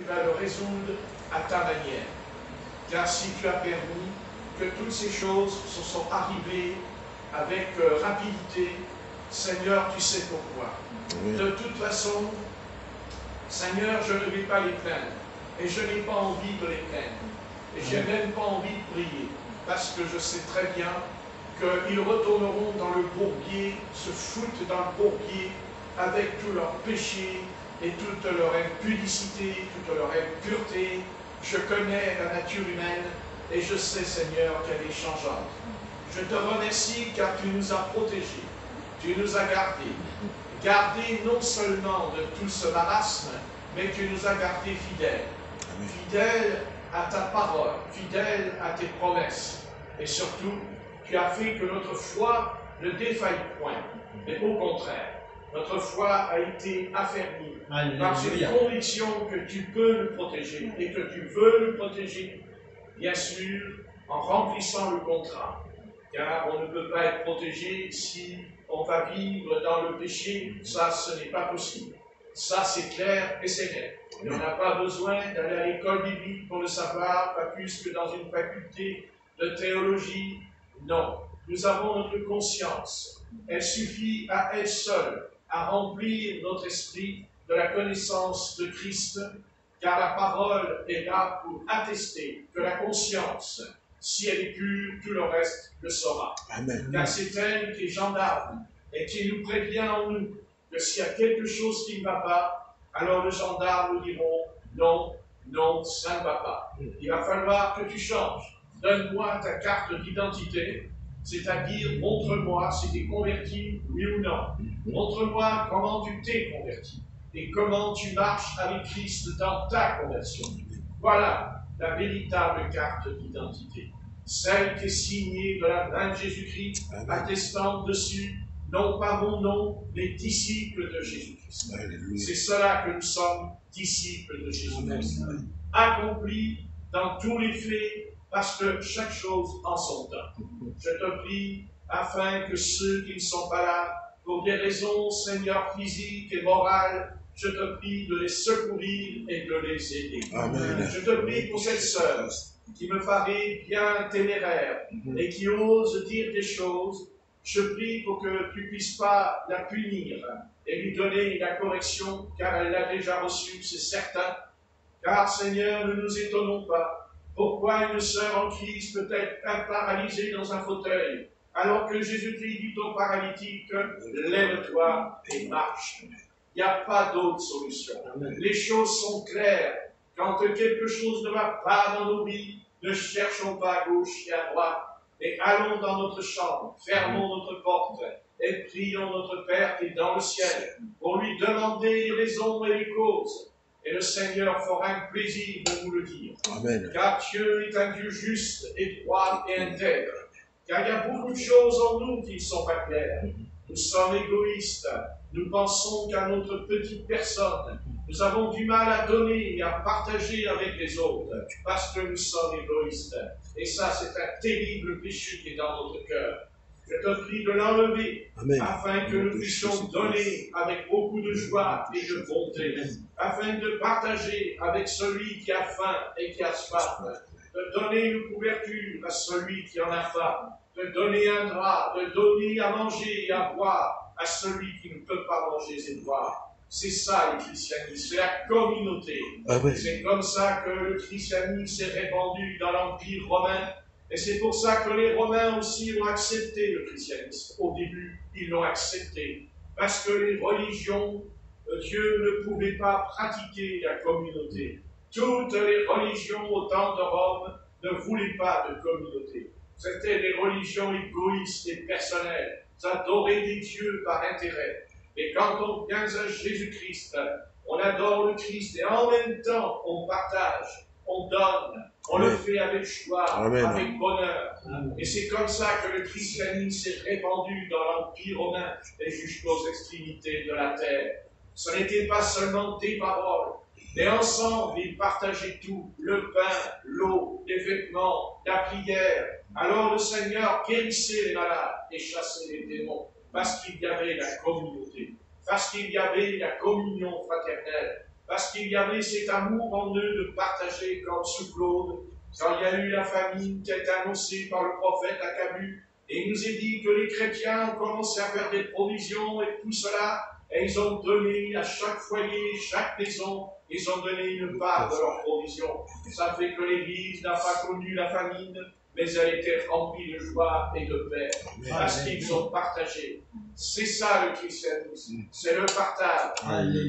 Tu vas le résoudre à ta manière. Car si tu as permis que toutes ces choses se sont arrivées avec rapidité, Seigneur, tu sais pourquoi. Oui. De toute façon, Seigneur, je ne vais pas les plaindre. Et je n'ai pas envie de les plaindre. Et je n'ai même pas envie de prier. Parce que je sais très bien qu'ils retourneront dans le bourbier, se foutent dans le bourbier avec tous leurs péchés et toute leur impudicité, toute leur impureté. Je connais la nature humaine et je sais, Seigneur, qu'elle est changeante. Je te remercie car tu nous as protégés, tu nous as gardés. Gardés non seulement de tout ce marasme, mais tu nous as gardés fidèles. Amen. Fidèles à ta parole, fidèles à tes promesses. Et surtout, tu as fait que notre foi ne défaille point, mais au contraire, notre foi a été affermie par cette conviction que tu peux nous protéger et que tu veux nous protéger, bien sûr, en remplissant le contrat. Car on ne peut pas être protégé si on va vivre dans le péché. Ça, ce n'est pas possible. Ça, c'est clair et c'est net. Et on n'a pas besoin d'aller à l'école biblique pour le savoir, pas plus que dans une faculté de théologie. Non. Nous avons notre conscience. Elle suffit à elle seule à remplir notre esprit de la connaissance de Christ, car la parole est là pour attester que la conscience, si elle est pure, tout le reste le sera. Amen. Car c'est elle qui est gendarme et qui nous prévient en nous que s'il y a quelque chose qui ne va pas, alors le gendarme nous diront non, non, ça ne va pas. Il va falloir que tu changes. Donne-moi ta carte d'identité, c'est-à-dire montre-moi si tu es converti, oui ou non. Montre-moi comment tu t'es converti et comment tu marches avec Christ dans ta conversion. Voilà la véritable carte d'identité. Celle qui est signée de la main de Jésus-Christ, attestant dessus, non pas mon nom, mais disciples de Jésus-Christ. C'est cela que nous sommes, disciples de Jésus-Christ. Accomplis dans tous les faits, parce que chaque chose en son temps. Je te prie, afin que ceux qui ne sont pas là, pour des raisons, Seigneur, physiques et morales, je te prie de les secourir et de les aider. Amen. Je te prie pour cette sœur qui me paraît bien téméraire et qui ose dire des choses. Je prie pour que tu ne puisses pas la punir et lui donner la correction, car elle l'a déjà reçue, c'est certain. Car, Seigneur, ne nous étonnons pas. Pourquoi une sœur en Christ peut être paralysée dans un fauteuil, alors que Jésus-Christ dit au paralytique, lève-toi et marche. Il n'y a pas d'autre solution. Amen. Les choses sont claires. Quand quelque chose ne va pas dans nos vies, ne cherchons pas à gauche et à droite, mais allons dans notre chambre, fermons notre porte et prions notre Père qui est dans le ciel pour lui demander les raisons et les causes. Et le Seigneur fera un plaisir de nous le dire. Amen. Car Dieu est un Dieu juste et droit et intègre. Car il y a beaucoup de choses en nous qui ne sont pas claires. Nous sommes égoïstes. Nous pensons qu'à notre petite personne. Nous avons du mal à donner et à partager avec les autres parce que nous sommes égoïstes. Et ça, c'est un terrible péché qui est dans notre cœur. Je te prie de l'enlever, afin que nous puissions donner avec beaucoup de joie et de bonté, afin de partager avec celui qui a faim et qui a soif, de donner une couverture à celui qui en a faim, de donner un drap, de donner à manger et à boire à celui qui ne peut pas manger et boire. C'est ça le christianisme, c'est la communauté. C'est comme ça que le christianisme s'est répandu dans l'Empire romain. Et c'est pour ça que les Romains aussi ont accepté le christianisme. Au début, ils l'ont accepté. Parce que les religions, Dieu ne pouvait pas pratiquer la communauté. Toutes les religions au temps de Rome ne voulaient pas de communauté. C'était des religions égoïstes et personnelles. Adorer des dieux par intérêt. Et quand on vient à Jésus-Christ, on adore le Christ et en même temps, on partage, on donne. On le fait avec joie, avec bonheur. Et c'est comme ça que le christianisme s'est répandu dans l'Empire romain et jusqu'aux extrémités de la terre. Ce n'était pas seulement des paroles, mais ensemble, ils partageaient tout, le pain, l'eau, les vêtements, la prière. Alors le Seigneur guérissait les malades et chassait les démons, parce qu'il y avait la communauté, parce qu'il y avait la communion fraternelle, parce qu'il y avait cet amour en eux de partager comme sous Claude. Quand il y a eu la famine qui a été annoncée par le prophète Akabu, et il nous est dit que les chrétiens ont commencé à faire des provisions et tout cela, et ils ont donné à chaque foyer, chaque maison, ils ont donné une part de leurs provisions. Ça fait que l'Église n'a pas connu la famine, mais elle était remplie de joie et de paix, parce qu'ils ont partagé. C'est ça le christianisme, c'est le partage.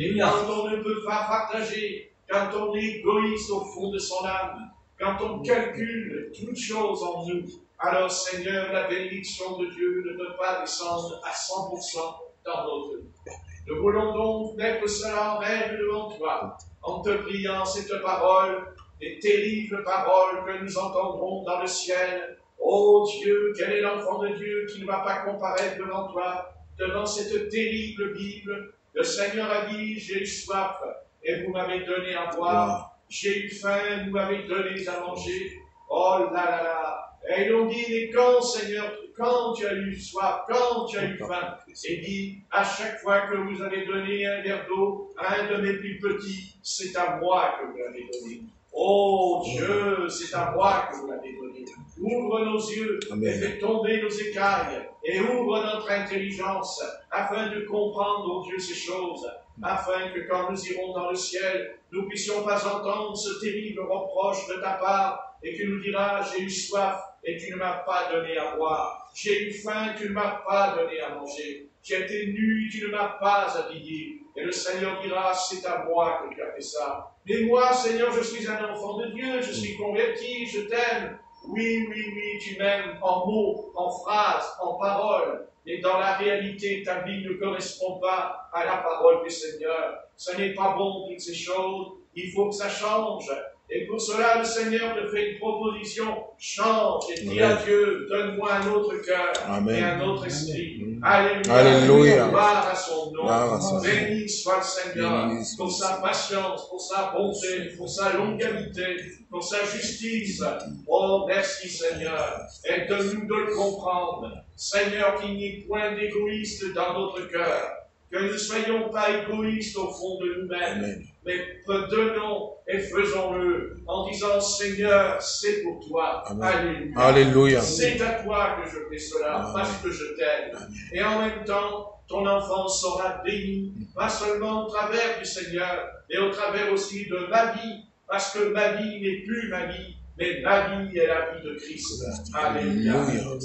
Et quand on ne peut pas partager, quand on est égoïste au fond de son âme, quand on calcule toutes choses en nous, alors Seigneur, la bénédiction de Dieu ne peut pas descendre à 100% dans notre vie. Nous voulons donc mettre cela en règle devant toi, en te priant cette parole, les terribles paroles que nous entendrons dans le ciel. Ô Dieu, quel est l'enfant de Dieu qui ne va pas comparaître devant toi, devant cette terrible Bible? Le Seigneur a dit, j'ai eu soif, et vous m'avez donné à boire. J'ai eu faim, vous m'avez donné à manger. Oh là là là! Et ils ont dit, mais quand, Seigneur, quand tu as eu soif, quand tu as eu faim? Et dit, à chaque fois que vous avez donné un verre d'eau à un de mes plus petits, c'est à moi que vous l'avez donné. Oh Dieu, c'est à moi que vous l'avez donné. Ouvre nos yeux et fais tomber nos écailles et ouvre notre intelligence afin de comprendre, oh Dieu, ces choses, afin que quand nous irons dans le ciel, nous puissions pas entendre ce terrible reproche de ta part et que nous diras, j'ai eu soif et tu ne m'as pas donné à boire. J'ai eu faim, tu ne m'as pas donné à manger. J'ai été nu, tu ne m'as pas habillé. Et le Seigneur dira, c'est à moi que tu as fait ça. Mais moi, Seigneur, je suis un enfant de Dieu, je suis converti, je t'aime. Oui, oui, oui, tu m'aimes en mots, en phrases, en paroles. Mais dans la réalité, ta vie ne correspond pas à la parole du Seigneur. Ce n'est pas bon, toutes ces choses. Il faut que ça change. Et pour cela, le Seigneur te fait une proposition. Change et dis à Dieu, donne-moi un autre cœur et un autre esprit. Alléluia. Alléluia. Gloire à son nom. Gloire à son nom. Béni soit le Seigneur Béni soit pour sa patience, pour sa bonté, pour sa longanimité, pour sa justice. Oh, merci Seigneur. Aide-nous de le comprendre. Seigneur, qu'il n'y ait point d'égoïste dans notre cœur. Que nous ne soyons pas égoïstes au fond de nous-mêmes, mais donnons et faisons-le en disant, Seigneur, c'est pour toi. Alléluia. Alléluia. C'est à toi que je fais cela, parce que je t'aime. Et en même temps, ton enfant sera béni, pas seulement au travers du Seigneur, mais au travers aussi de ma vie, parce que ma vie n'est plus ma vie, mais ma vie est la vie de Christ. Alléluia.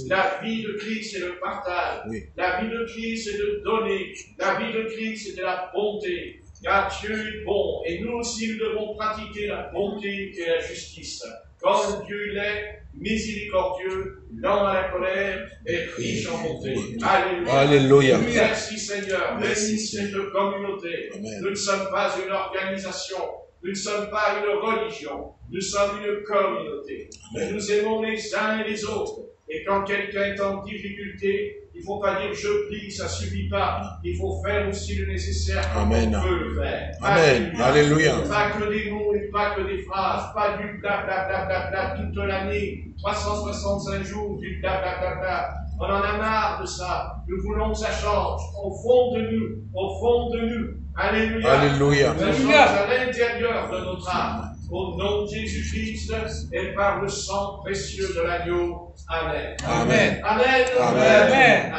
La vie de Christ, c'est le partage. La vie de Christ, c'est de donner. La vie de Christ, c'est de la bonté. Car Dieu est bon. Et nous aussi, nous devons pratiquer la bonté et la justice. Comme Dieu l'est, miséricordieux, lent à la colère et riche en bonté. Alléluia. Alléluia. Merci Seigneur. Bénis cette communauté. Nous ne sommes pas une organisation. Nous ne sommes pas une religion, nous sommes une communauté. Et nous aimons les uns et les autres. Et quand quelqu'un est en difficulté, il ne faut pas dire je prie, ça ne suffit pas. Il faut faire aussi le nécessaire quand on peut le faire. Amen. Alléluia. Pas que des mots et pas que des phrases, pas du blablabla toute l'année, 365 jours, du blablabla. On en a marre de ça. Nous voulons que ça change. Au fond de nous, au fond de nous. Alléluia. Alléluia. Ça change à l'intérieur de notre âme. Au nom de Jésus-Christ et par le sang précieux de l'agneau. Amen. Amen. Amen. Amen.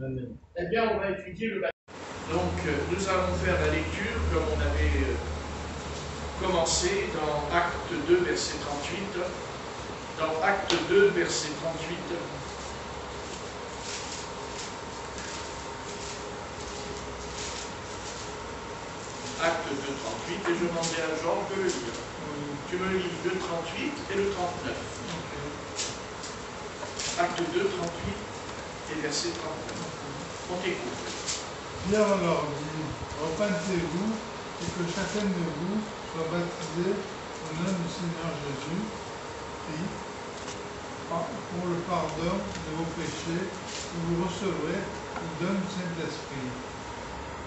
Amen. Eh bien, on va étudier le baptême. Donc, nous allons faire la lecture comme on avait commencé dans Acte 2, verset 38. Dans Acte 2, verset 38. Acte 2, 38, et je demandais à Jean de le lire. Tu me lis le 38 et le 39. Acte 2, 38 et verset 39. On t'écoute. Pierre leur dit, repentez-vous et que chacun de vous soit baptisé au nom du Seigneur Jésus, et pour le pardon de vos péchés, et vous recevrez le don du Saint-Esprit.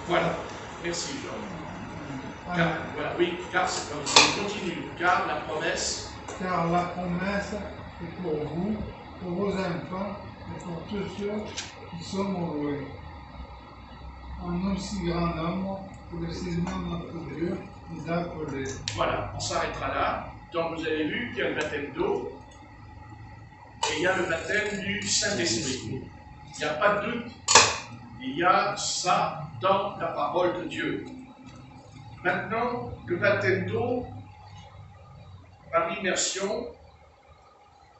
Voilà. Merci Jean. Car, voilà, oui, car c'est comme ça. On continue. Car la promesse est pour vous, pour vos enfants et pour tous ceux qui sont au loin. En aussi grand nombre que le Seigneur notre Dieu Isaac Paulet. Voilà, on s'arrêtera là. Donc vous avez vu qu'il y a le baptême d'eau et il y a le baptême du Saint-Esprit. Il n'y a pas de doute, il y a ça dans la parole de Dieu. Maintenant, le baptême d'eau par immersion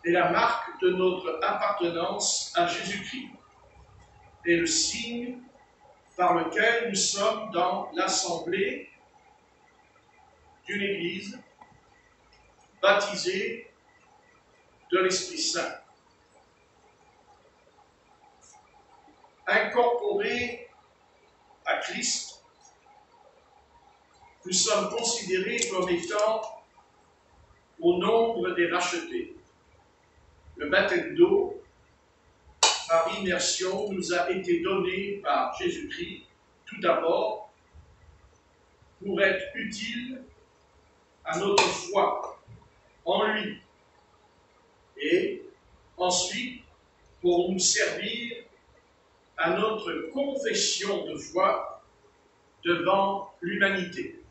est la marque de notre appartenance à Jésus-Christ et le signe par lequel nous sommes dans l'assemblée d'une Église baptisée de l'Esprit Saint. Incorporés à Christ, nous sommes considérés comme étant au nombre des rachetés. Le baptême d'eau par immersion nous a été donné par Jésus-Christ, tout d'abord, pour être utile à notre foi en lui, et ensuite pour nous servir à notre confession de foi devant l'humanité.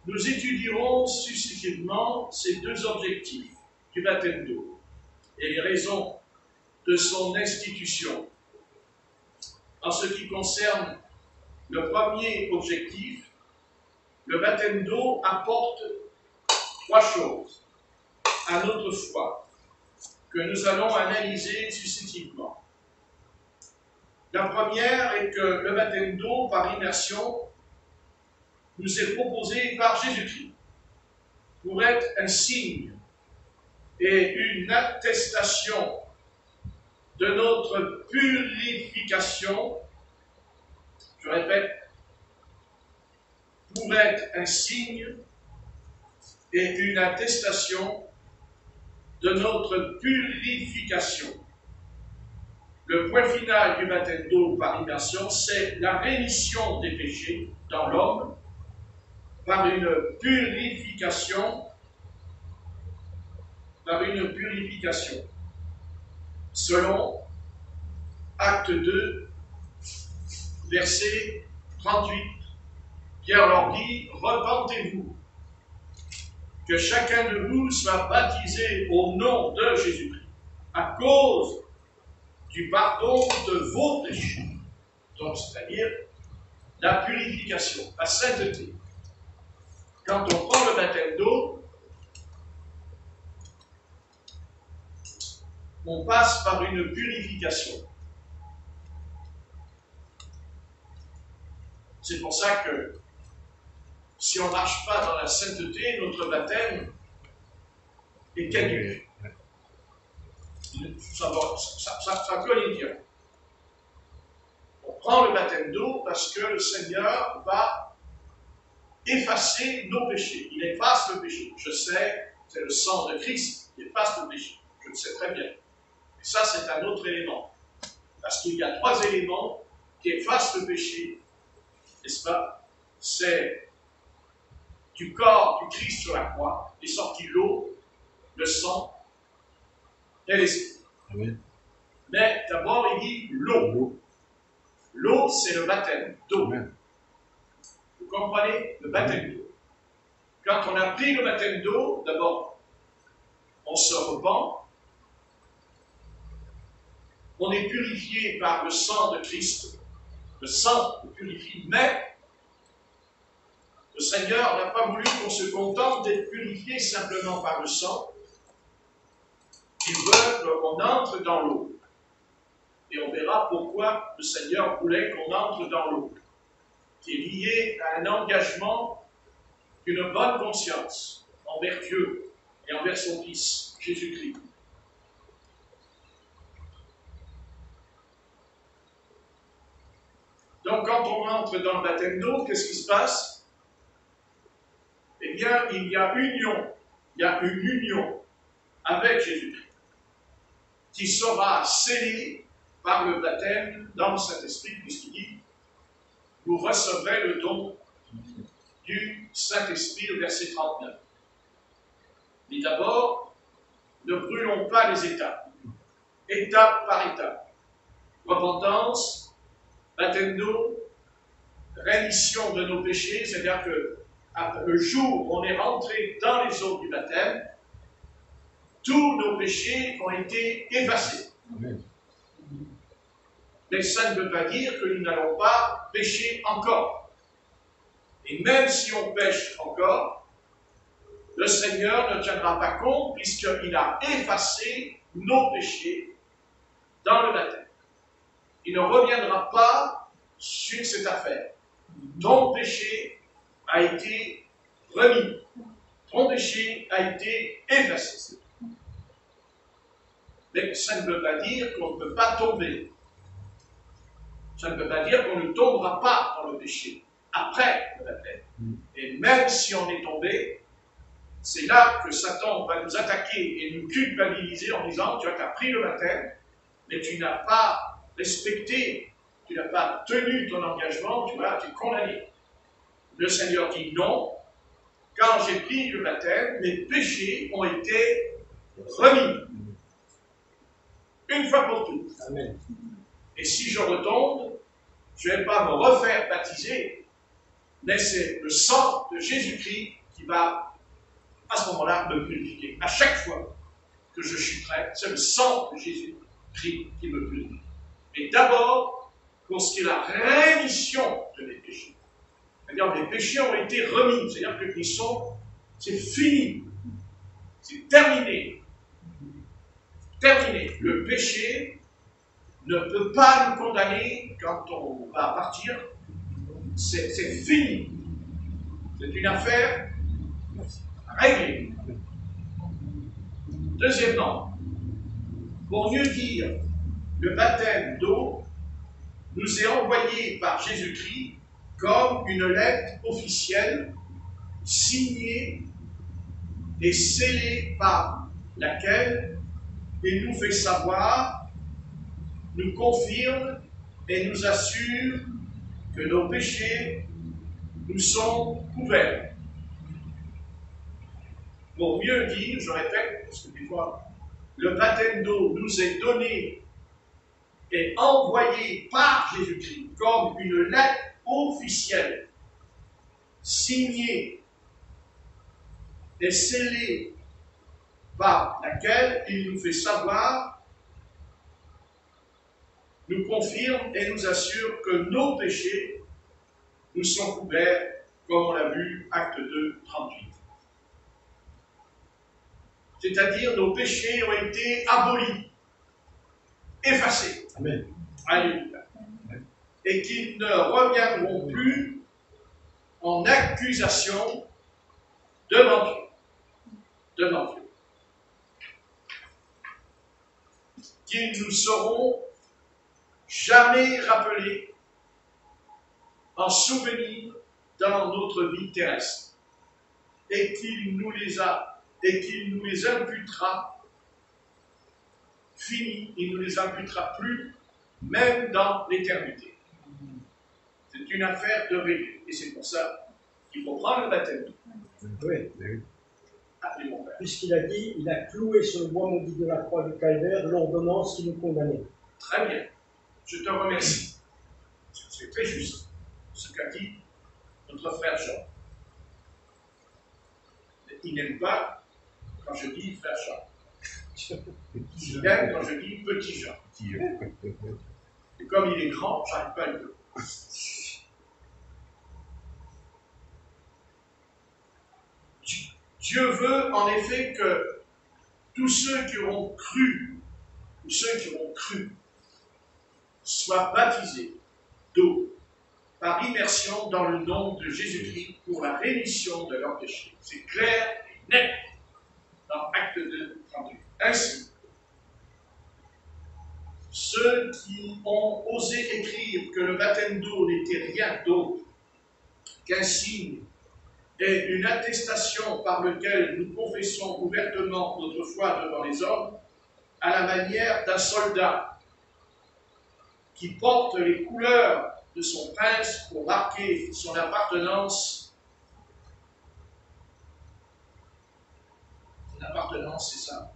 Nous étudierons successivement ces deux objectifs du baptême d'eau et les raisons de son institution. En ce qui concerne le premier objectif, le baptême d'eau apporte trois choses à notre foi que nous allons analyser successivement. La première est que le baptême d'eau par immersion nous est proposé par Jésus-Christ pour être un signe et une attestation de notre purification. Je répète, pour être un signe et une attestation de notre purification. Le point final du baptême d'eau par immersion, c'est la rémission des péchés dans l'homme par une purification, selon Acte 2, verset 38. Pierre leur dit, repentez-vous, que chacun de vous soit baptisé au nom de Jésus-Christ, à cause du pardon de vos péchés. Donc, c'est-à-dire la purification, la sainteté. Quand on prend le baptême d'eau, on passe par une purification. C'est pour ça que si on ne marche pas dans la sainteté, notre baptême est caduc. Ça peut aller bien. On prend le baptême d'eau parce que le Seigneur va effacer nos péchés. Il efface le péché. Je sais, c'est le sang de Christ qui efface le péché. Je le sais très bien. Et ça, c'est un autre élément. Parce qu'il y a trois éléments qui effacent le péché. N'est-ce pas? C'est du corps du Christ sur la croix, est sorti l'eau, le sang et l'esprit. Amen. Mais d'abord, il dit l'eau. L'eau, c'est le baptême d'eau. Amen. Vous comprenez? Le baptême d'eau. Quand on a pris le baptême d'eau, d'abord, on se repent. On est purifié par le sang de Christ. Le sang nous purifie, mais le Seigneur n'a pas voulu qu'on se contente d'être purifié simplement par le sang. Il veut qu'on entre dans l'eau. Et on verra pourquoi le Seigneur voulait qu'on entre dans l'eau, qui est lié à un engagement d'une bonne conscience envers Dieu et envers son Fils, Jésus-Christ. Donc quand on entre dans le baptême d'eau, qu'est-ce qui se passe? Eh bien, il y a une union avec Jésus-Christ, qui sera scellée par le baptême dans le Saint-Esprit, puisqu'il dit, vous recevrez le don du Saint-Esprit, le verset 39. Mais d'abord, ne brûlons pas les étapes, étape par étape. Repentance, baptême d'eau, rémission de nos péchés, c'est-à-dire que le jour où on est rentré dans les eaux du baptême, tous nos péchés ont été effacés. Amen. Mais ça ne veut pas dire que nous n'allons pas pécher encore. Et même si on pêche encore, le Seigneur ne tiendra pas compte puisqu'il a effacé nos péchés dans le baptême. Il ne reviendra pas sur cette affaire. Ton péché a été remis. Ton péché a été effacé. Mais ça ne veut pas dire qu'on ne peut pas tomber. Ça ne veut pas dire qu'on ne tombera pas dans le péché après le baptême. Et même si on est tombé, c'est là que Satan va nous attaquer et nous culpabiliser en disant: tu as pris le baptême, mais tu n'as pas respecté, tu n'as pas tenu ton engagement, tu es condamné. Le Seigneur dit non. Quand j'ai pris le baptême, mes péchés ont été remis. Une fois pour toutes. Amen. Et si je retombe, je ne vais pas me refaire baptiser, mais c'est le sang de Jésus-Christ qui va, à ce moment-là, me purifier. À chaque fois que je suis prêt, c'est le sang de Jésus-Christ qui me purifie. Mais d'abord, pour ce qui est la rémission de mes péchés. C'est-à-dire que les péchés ont été remis, c'est-à-dire que c'est fini, c'est terminé. Terminé. Le péché ne peut pas nous condamner quand on va partir. C'est fini. C'est une affaire réglée. Deuxièmement, pour mieux dire, le baptême d'eau nous est envoyé par Jésus-Christ comme une lettre officielle signée et scellée par laquelle il nous fait savoir, nous confirme et nous assure que nos péchés nous sont couverts. Pour mieux dire, je répète, parce que des fois, le baptême d'eau nous est donné et envoyé par Jésus-Christ comme une lettre officielle, signée et scellée par laquelle il nous fait savoir, nous confirme et nous assure que nos péchés nous sont couverts, comme on l'a vu, acte 2, 38. C'est-à-dire, nos péchés ont été abolis, effacés. Amen. Alléluia. Et qu'ils ne reviendront plus en accusation devant Dieu. Devant Dieu. Qu'ils nous seront jamais rappelés en souvenir dans notre vie terrestre. Et qu'il nous les imputera, fini, il ne nous les imputera plus, même dans l'éternité. C'est une affaire de règle. Et c'est pour ça qu'il faut prendre le baptême. Oui. Appelez mon Père. Puisqu'il a dit, il a cloué sur le bois maudit de la croix du calvaire l'ordonnance qui nous condamnait. Très bien. Je te remercie. C'est très juste ce qu'a dit notre frère Jean. Il n'aime pas quand je dis frère Jean. Il aime quand je dis petit Jean. Et comme il est grand, je n'arrive pas à le dire. Dieu veut en effet que tous ceux qui auront cru, soient baptisés d'eau par immersion dans le nom de Jésus-Christ pour la rémission de leurs péchés. C'est clair et net dans Acte 2, 38. Ainsi, ceux qui ont osé écrire que le baptême d'eau n'était rien d'autre qu'un signe et une attestation par lequel nous confessons ouvertement notre foi devant les hommes, à la manière d'un soldat qui porte les couleurs de son prince pour marquer son appartenance. Son appartenance, c'est ça.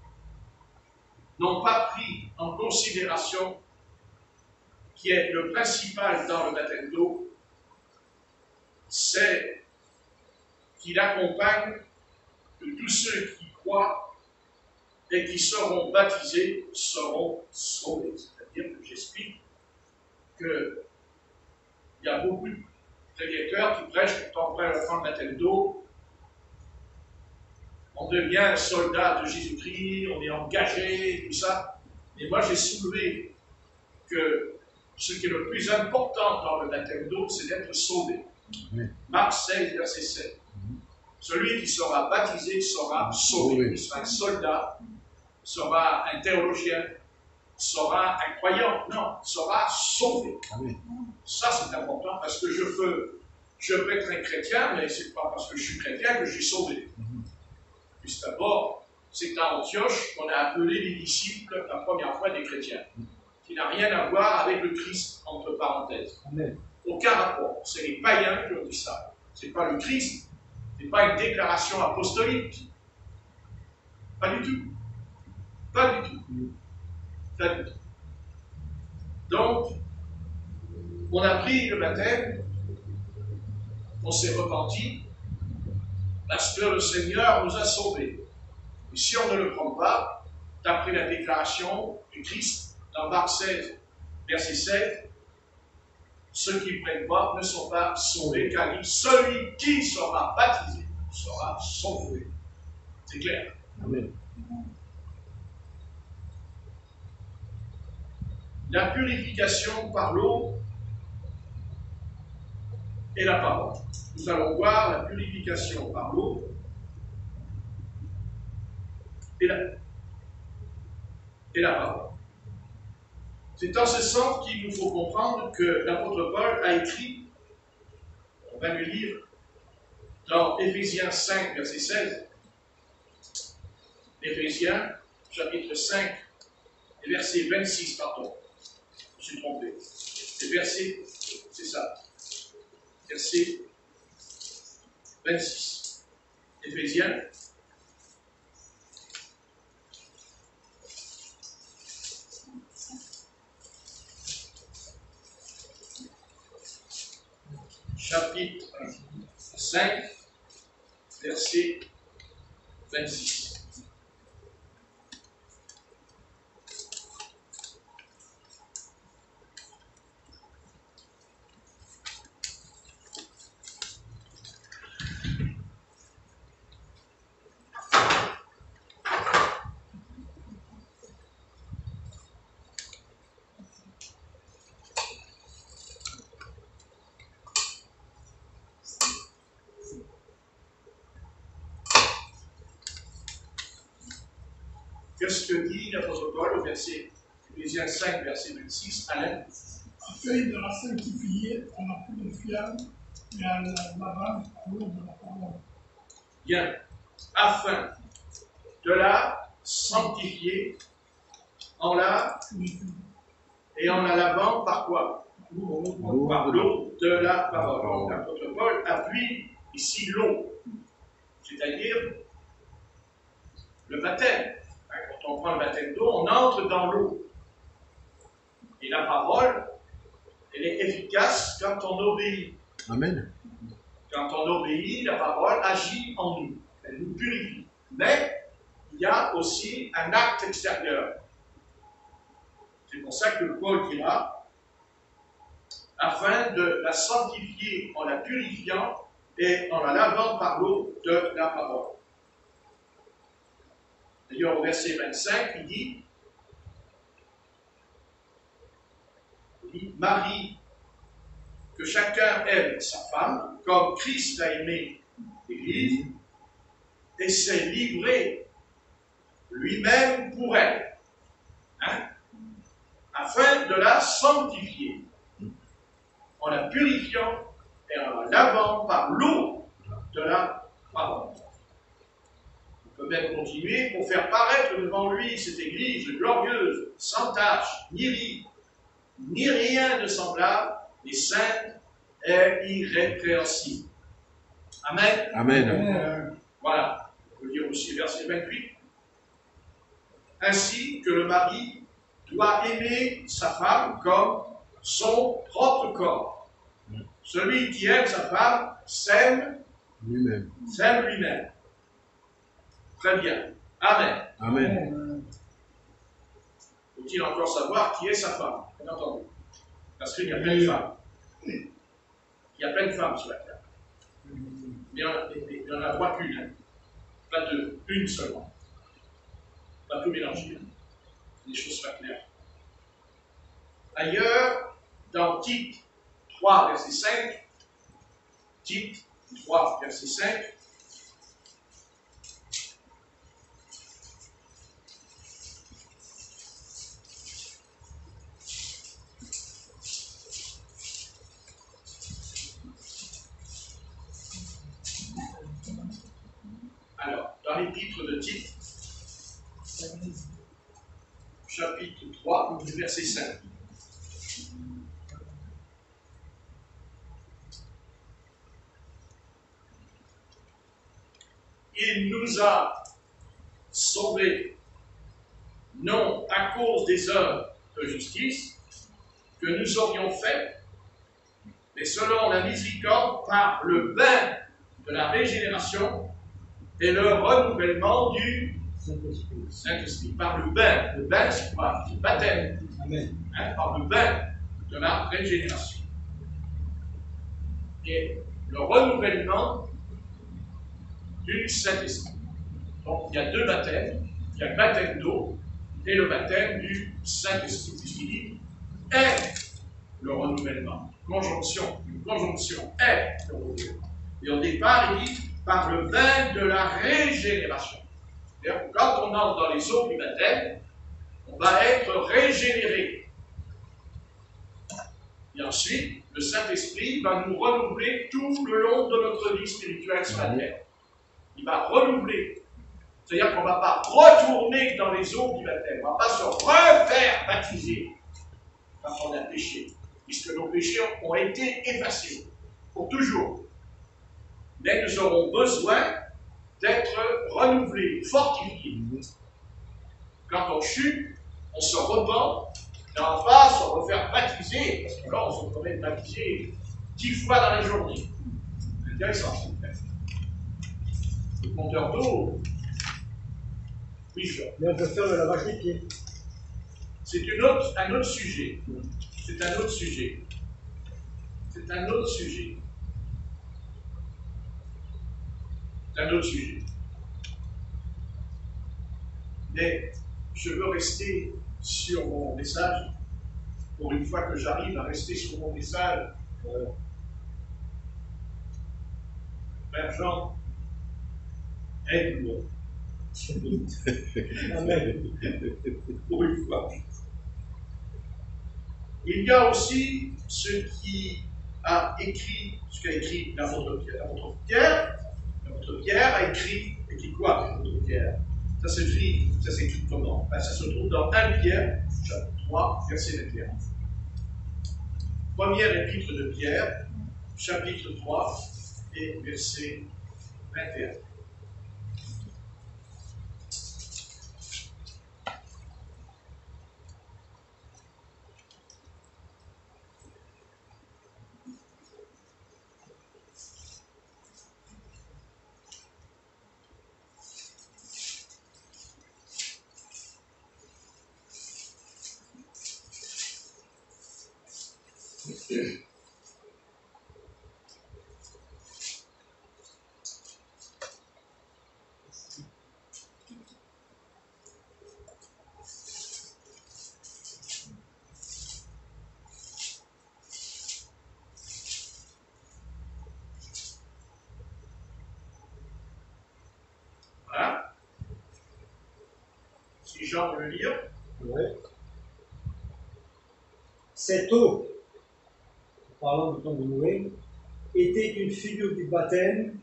N'ont pas pris en considération, qui est le principal dans le baptême d'eau, c'est qu'il accompagne que tous ceux qui croient et qui seront baptisés seront sauvés. C'est-à-dire que j'explique qu'il y a beaucoup de prédicateurs qui prêchent quand on prend le baptême d'eau, on devient un soldat de Jésus-Christ, on est engagé, tout ça. Mais moi, j'ai soulevé que ce qui est le plus important dans le baptême d'eau, c'est d'être sauvé. Marc 16, verset 7. Celui qui sera baptisé sera sauvé. Il sera un soldat, sera un théologien, sera un croyant. Non, sera sauvé. Amen. Ça, c'est important parce que je peux être un chrétien, mais ce n'est pas parce que je suis chrétien que je suis sauvé. Puis d'abord, c'est à Antioche qu'on a appelé les disciples la première fois des chrétiens, qui n'a rien à voir avec le Christ, entre parenthèses. Amen. Aucun rapport. C'est les païens qui ont dit ça. Ce n'est pas le Christ. Ce n'est pas une déclaration apostolique. Pas du tout. Pas du tout. Pas du tout. Donc, on a pris le baptême, on s'est repenti, parce que le Seigneur nous a sauvés. Et si on ne le prend pas, d'après la déclaration du Christ, dans Marc 16, verset 7, ceux qui ne prennent pas ne sont pas sauvés, car il dit, celui qui sera baptisé sera sauvé. C'est clair. Amen. La purification par l'eau et la parole. Nous allons voir la purification par l'eau et la parole. C'est en ce sens qu'il nous faut comprendre que l'apôtre Paul a écrit, on va le lire dans Éphésiens 5, verset 16, Éphésiens, chapitre 5, et verset 26, pardon, je me suis trompé. C'est verset, c'est ça, verset 26. Éphésiens, chapitre 5, verset 26. Qu'est-ce que dit l'apôtre Paul au verset Éphésiens 5, verset 26, Alain? Afin de la sanctifier en la purifiant et en la lavant par l'eau de la parole. Bien. Afin de la sanctifier en la et en la lavant par quoi? Par l'eau de la parole. Donc l'apôtre Paul appuie ici l'eau, c'est-à-dire le baptême. Quand on prend le baptême d'eau, on entre dans l'eau. Et la parole, elle est efficace quand on obéit. Amen. Quand on obéit, la parole agit en nous. Elle nous purifie. Mais il y a aussi un acte extérieur. C'est pour ça que Paul dira, afin de la sanctifier en la purifiant et en la lavant par l'eau de la parole. D'ailleurs, au verset 25, il dit, Marie, que chacun aime sa femme, comme Christ a aimé l'Église, et s'est livré lui-même pour elle, afin de la sanctifier, en la purifiant et en la lavant par l'eau de la parole. On peut même continuer pour faire paraître devant lui cette Église glorieuse, sans tache, ni ride, ni rien de semblable, mais sainte et irrépréhensible. Amen. Amen. Voilà. On peut dire aussi verset 28. Ainsi que le mari doit aimer sa femme comme son propre corps. Celui qui aime sa femme s'aime Lui-même. lui-même. Très bien. Amen. Amen. Faut-il encore savoir qui est sa femme, bien entendu. Parce qu'il y a plein de femmes. Il y a plein de femmes sur la terre. Mais il n'y en a pas qu'une. Hein. Pas deux. Une seulement. Pas tout mélanger. Hein. Les choses soient claires. Ailleurs, dans Tite 3, verset 5, Tite 3, verset 5, alors, dans l'épître de Tite, chapitre 3, verset 5. Il nous a sauvés, non à cause des œuvres de justice que nous aurions faites, mais selon la miséricorde par le bain de la régénération et le renouvellement du Saint-Esprit. Par le bain. Le bain, c'est quoi? C'est le baptême. Amen. Hein, par le bain de la régénération. Et le renouvellement du Saint-Esprit. Donc, il y a deux baptêmes. Il y a le baptême d'eau et le baptême du Saint-Esprit. Puisqu'il dit est le renouvellement. Conjonction. Une conjonction est le renouvellement. Et au départ, il dit par le bain de la régénération. C'est-à-dire que quand on entre dans les eaux du baptême, on va être régénéré. Et ensuite, le Saint-Esprit va nous renouveler tout le long de notre vie spirituelle sur la terre. Il va renouveler. C'est-à-dire qu'on ne va pas retourner dans les eaux du baptême. On ne va pas se refaire baptiser quand on a péché, puisque nos péchés ont été effacés pour toujours. Mais nous aurons besoin d'être renouvelés, fortifiés. Quand on chute, on se repent, et on va se refaire baptiser, parce que là, on se pourrait baptiser 10 fois dans la journée. C'est intéressant, c'est le compteur d'eau, oui, Mais on peut faire le lavage des pieds. c'est un autre sujet. C'est un autre sujet. C'est un autre sujet. C'est un autre sujet. Mais je veux rester sur mon message. Pour une fois que j'arrive à rester sur mon message, Frère Jean, aide-moi. Amen. Pour une fois. Il y a aussi ce qui a écrit, ce qu'a écrit l'apôtre Pierre. L'apôtre Pierre a écrit quoi, l'apôtre Pierre? Ça s'écrit comment? Ben, ça se trouve dans 1 Pierre, chapitre 3, verset 21. Première épître de Pierre, chapitre 3, et verset 21. Voilà. Si Jean veut le lire. Ouais. Cette eau, parlant du temps de Noé, était une figure du baptême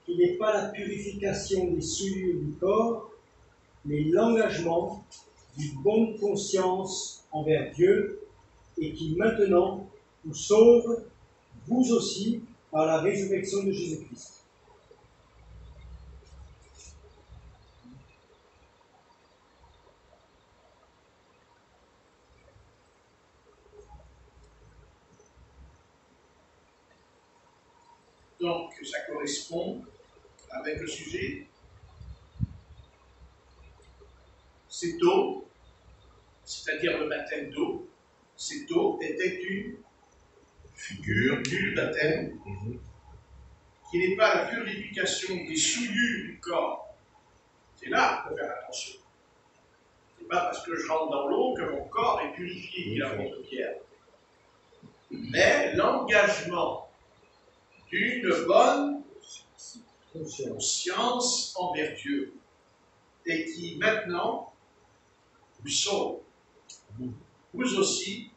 qui n'est pas la purification des souillures du corps, mais l'engagement d'une bonne conscience envers Dieu et qui maintenant vous sauve, vous aussi, par la résurrection de Jésus-Christ. Donc, ça correspond avec le sujet. Cette eau, c'est-à-dire le baptême d'eau, cette eau était une figure du baptême, qui n'est pas la purification des souillures du corps. C'est là qu'il faut faire attention. Ce n'est pas parce que je rentre dans l'eau que mon corps est purifié, dit l'apôtre Pierre. Mais l'engagement d'une bonne conscience envers Dieu, et qui maintenant vous sauve, vous aussi,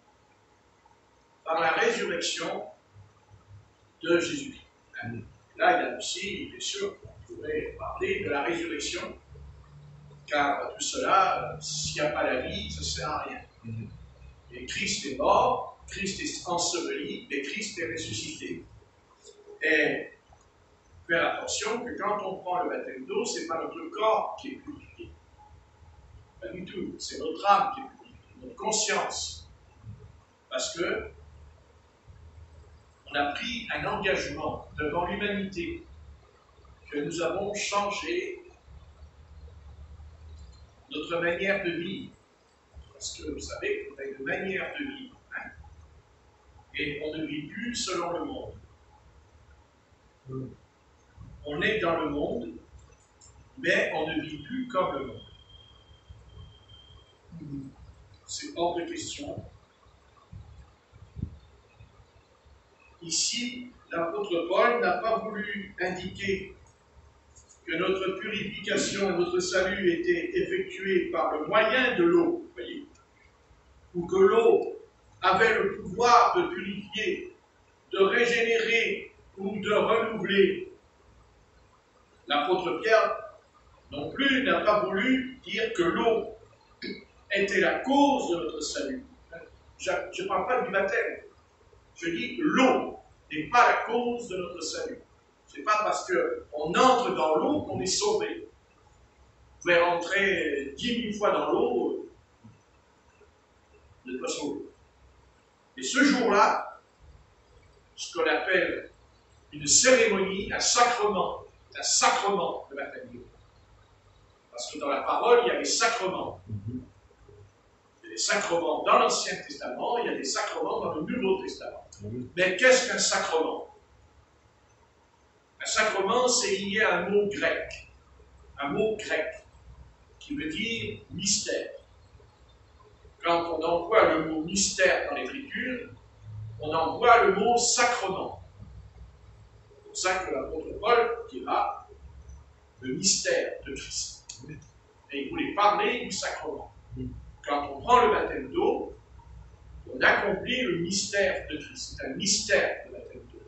par la résurrection de Jésus-Christ. Là, il y a aussi, bien sûr, on pourrait parler de la résurrection, car tout cela, s'il n'y a pas la vie, ça ne sert à rien. Et Christ est mort, Christ est enseveli, et Christ est ressuscité. Et faire attention que quand on prend le baptême d'eau, ce n'est pas notre corps qui est purifié. Pas du tout, c'est notre âme qui est purifiée, notre conscience. Parce que on a pris un engagement devant l'humanité que nous avons changé notre manière de vivre. Parce que vous savez qu'on a une manière de vivre. Et on ne vit plus selon le monde. On est dans le monde, mais on ne vit plus comme le monde. C'est hors de question. Ici, l'apôtre Paul n'a pas voulu indiquer que notre purification et notre salut étaient effectués par le moyen de l'eau, voyez, ou que l'eau avait le pouvoir de purifier, de régénérer ou de renouveler. L'apôtre Pierre non plus n'a pas voulu dire que l'eau était la cause de notre salut. Je ne parle pas du baptême. Je dis que l'eau n'est pas la cause de notre salut. Ce n'est pas parce qu'on entre dans l'eau qu'on est sauvé. Vous pouvez rentrer 10 000 fois dans l'eau, vous n'êtes pas sauvé. Et ce jour-là, ce qu'on appelle une cérémonie, un sacrement de baptême d'eau. Parce que dans la parole, il y a des sacrements. Il y a des sacrements dans l'Ancien Testament, il y a des sacrements dans le Nouveau Testament. Mais qu'est-ce qu'un sacrement? Un sacrement, c'est lié à un mot grec qui veut dire mystère. Quand on emploie le mot mystère dans l'Écriture, on emploie le mot sacrement. C'est pour ça que l'apôtre Paul dira le mystère de Christ. Et il voulait parler du sacrement. Quand on prend le baptême d'eau, on accomplit le mystère de Christ. C'est un mystère de baptême d'eau.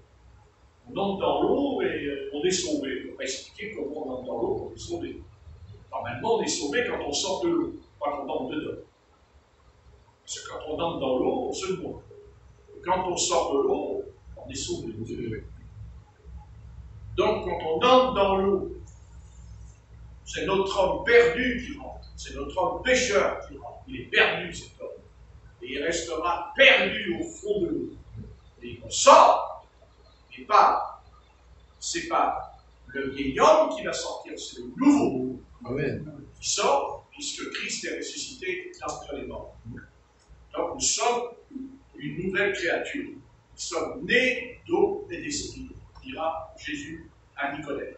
On entre dans l'eau et on est sauvé. On ne peut pas expliquer comment on entre dans l'eau et on est sauvé. Normalement, on est sauvé quand on sort de l'eau, pas quand on entre dedans. Parce que quand on entre dans l'eau, on se noie. Et quand on sort de l'eau, on est sauvé. Donc, quand on entre dans l'eau, c'est notre homme perdu qui rentre. C'est notre homme pécheur qui rentre. Il est perdu, cet homme. Et il restera perdu au fond de l'eau. Et on sort, mais pas, c'est pas le vieil homme qui va sortir, c'est le nouveau qui sort, puisque Christ est ressuscité d'entre les morts. Donc nous sommes une nouvelle créature. Nous sommes nés d'eau et d'esprit, dira Jésus à Nicodème.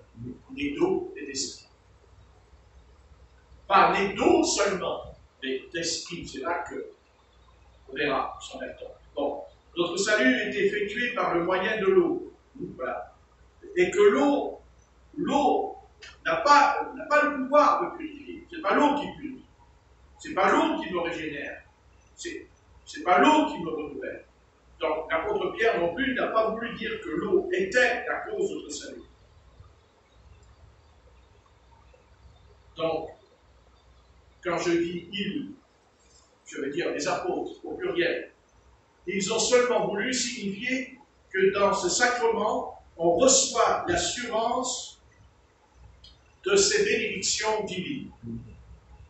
Nés d'eau et d'esprit. Pas nés d'eau seulement, mais d'esprit. C'est là que on verra son baptême. Bon, notre salut est effectué par le moyen de l'eau. Voilà. Et que l'eau n'a pas le pouvoir de purifier. C'est pas l'eau qui purifie. C'est pas l'eau qui me régénère. C'est pas l'eau qui me renouvelle. Donc, l'apôtre Pierre non plus n'a pas voulu dire que l'eau était la cause de notre salut. Donc, quand je dis ils, je veux dire les apôtres au pluriel, ils ont seulement voulu signifier que dans ce sacrement, on reçoit l'assurance de ces bénédictions divines.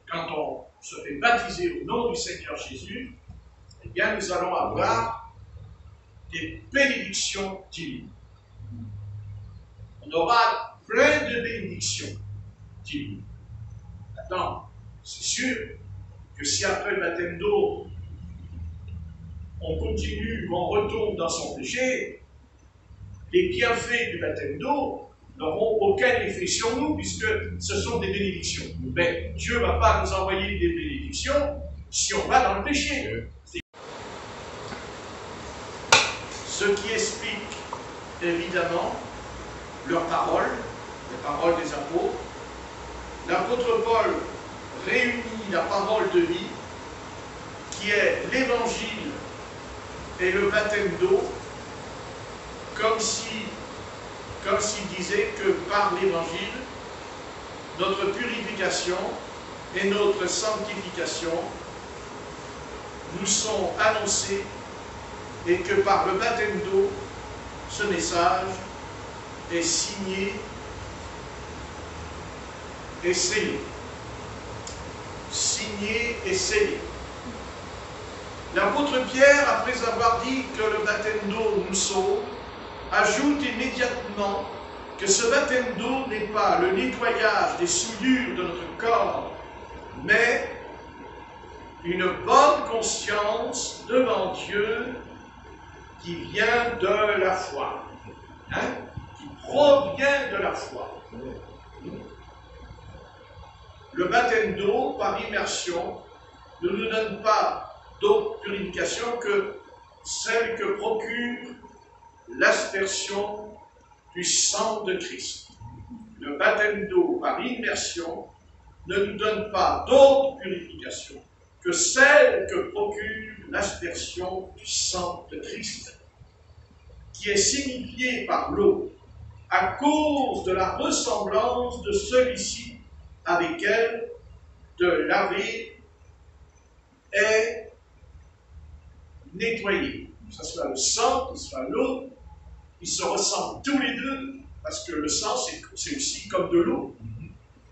Quand on se fait baptiser au nom du Seigneur Jésus, eh bien, nous allons avoir des bénédictions divines. on aura plein de bénédictions. Dit. Attends, c'est sûr que si après le baptême d'eau, on continue, on retourne dans son péché, les bienfaits du baptême d'eau n'auront aucun effet sur nous, puisque ce sont des bénédictions. Mais Dieu ne va pas nous envoyer des bénédictions si on va dans le péché. Ce qui explique évidemment leurs paroles, les paroles des apôtres. L'apôtre Paul réunit la parole de vie, qui est l'évangile et le baptême d'eau, comme s'il disait que par l'évangile, notre purification et notre sanctification nous sont annoncés et que par le baptême d'eau, ce message est signé et scellé. Signé et scellé. L'apôtre Pierre, après avoir dit que le baptême d'eau nous sauve, ajoute immédiatement que ce baptême d'eau n'est pas le nettoyage des souillures de notre corps, mais une bonne conscience devant Dieu qui vient de la foi, qui provient de la foi. Le baptême d'eau par immersion ne nous donne pas d'autre purification que celle que procure l'aspersion du sang de Christ. Le baptême d'eau par immersion ne nous donne pas d'autre purification que celle que procure l'aspersion du sang de Christ, qui est signifiée par l'eau à cause de la ressemblance de celui-ci avec elle, de laver et nettoyer. Que ce soit le sang, que ce soit l'eau, ils se ressemblent tous les deux, parce que le sang, c'est aussi comme de l'eau.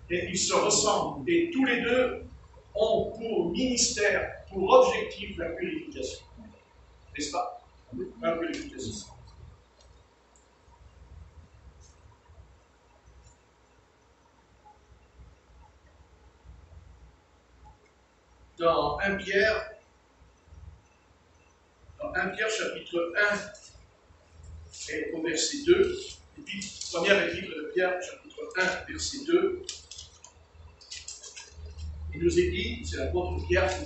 Et ils se ressemblent, et tous les deux ont pour ministère, pour objectif, la purification. N'est-ce pas? La purification. Dans 1 Pierre chapitre 1 et au verset 2, première épître de Pierre chapitre 1 verset 2, il nous est dit, c'est l'apôtre Pierre qui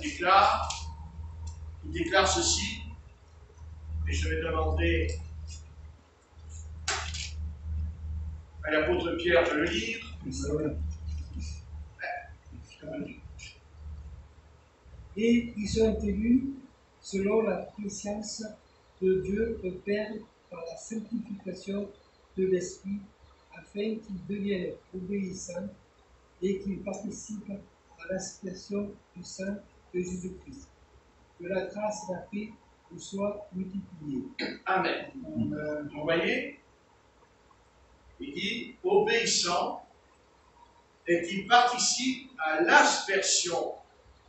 déclare ceci, et je vais demander à l'apôtre Pierre de le lire. Et ils sont élus selon la puissance de Dieu le Père par la sanctification de l'Esprit, afin qu'ils deviennent obéissants et qu'ils participent à l'aspersion du sang de Jésus-Christ. Que la grâce et la paix vous soient multipliées. Amen. Vous voyez, il dit obéissant et qui participe à l'aspersion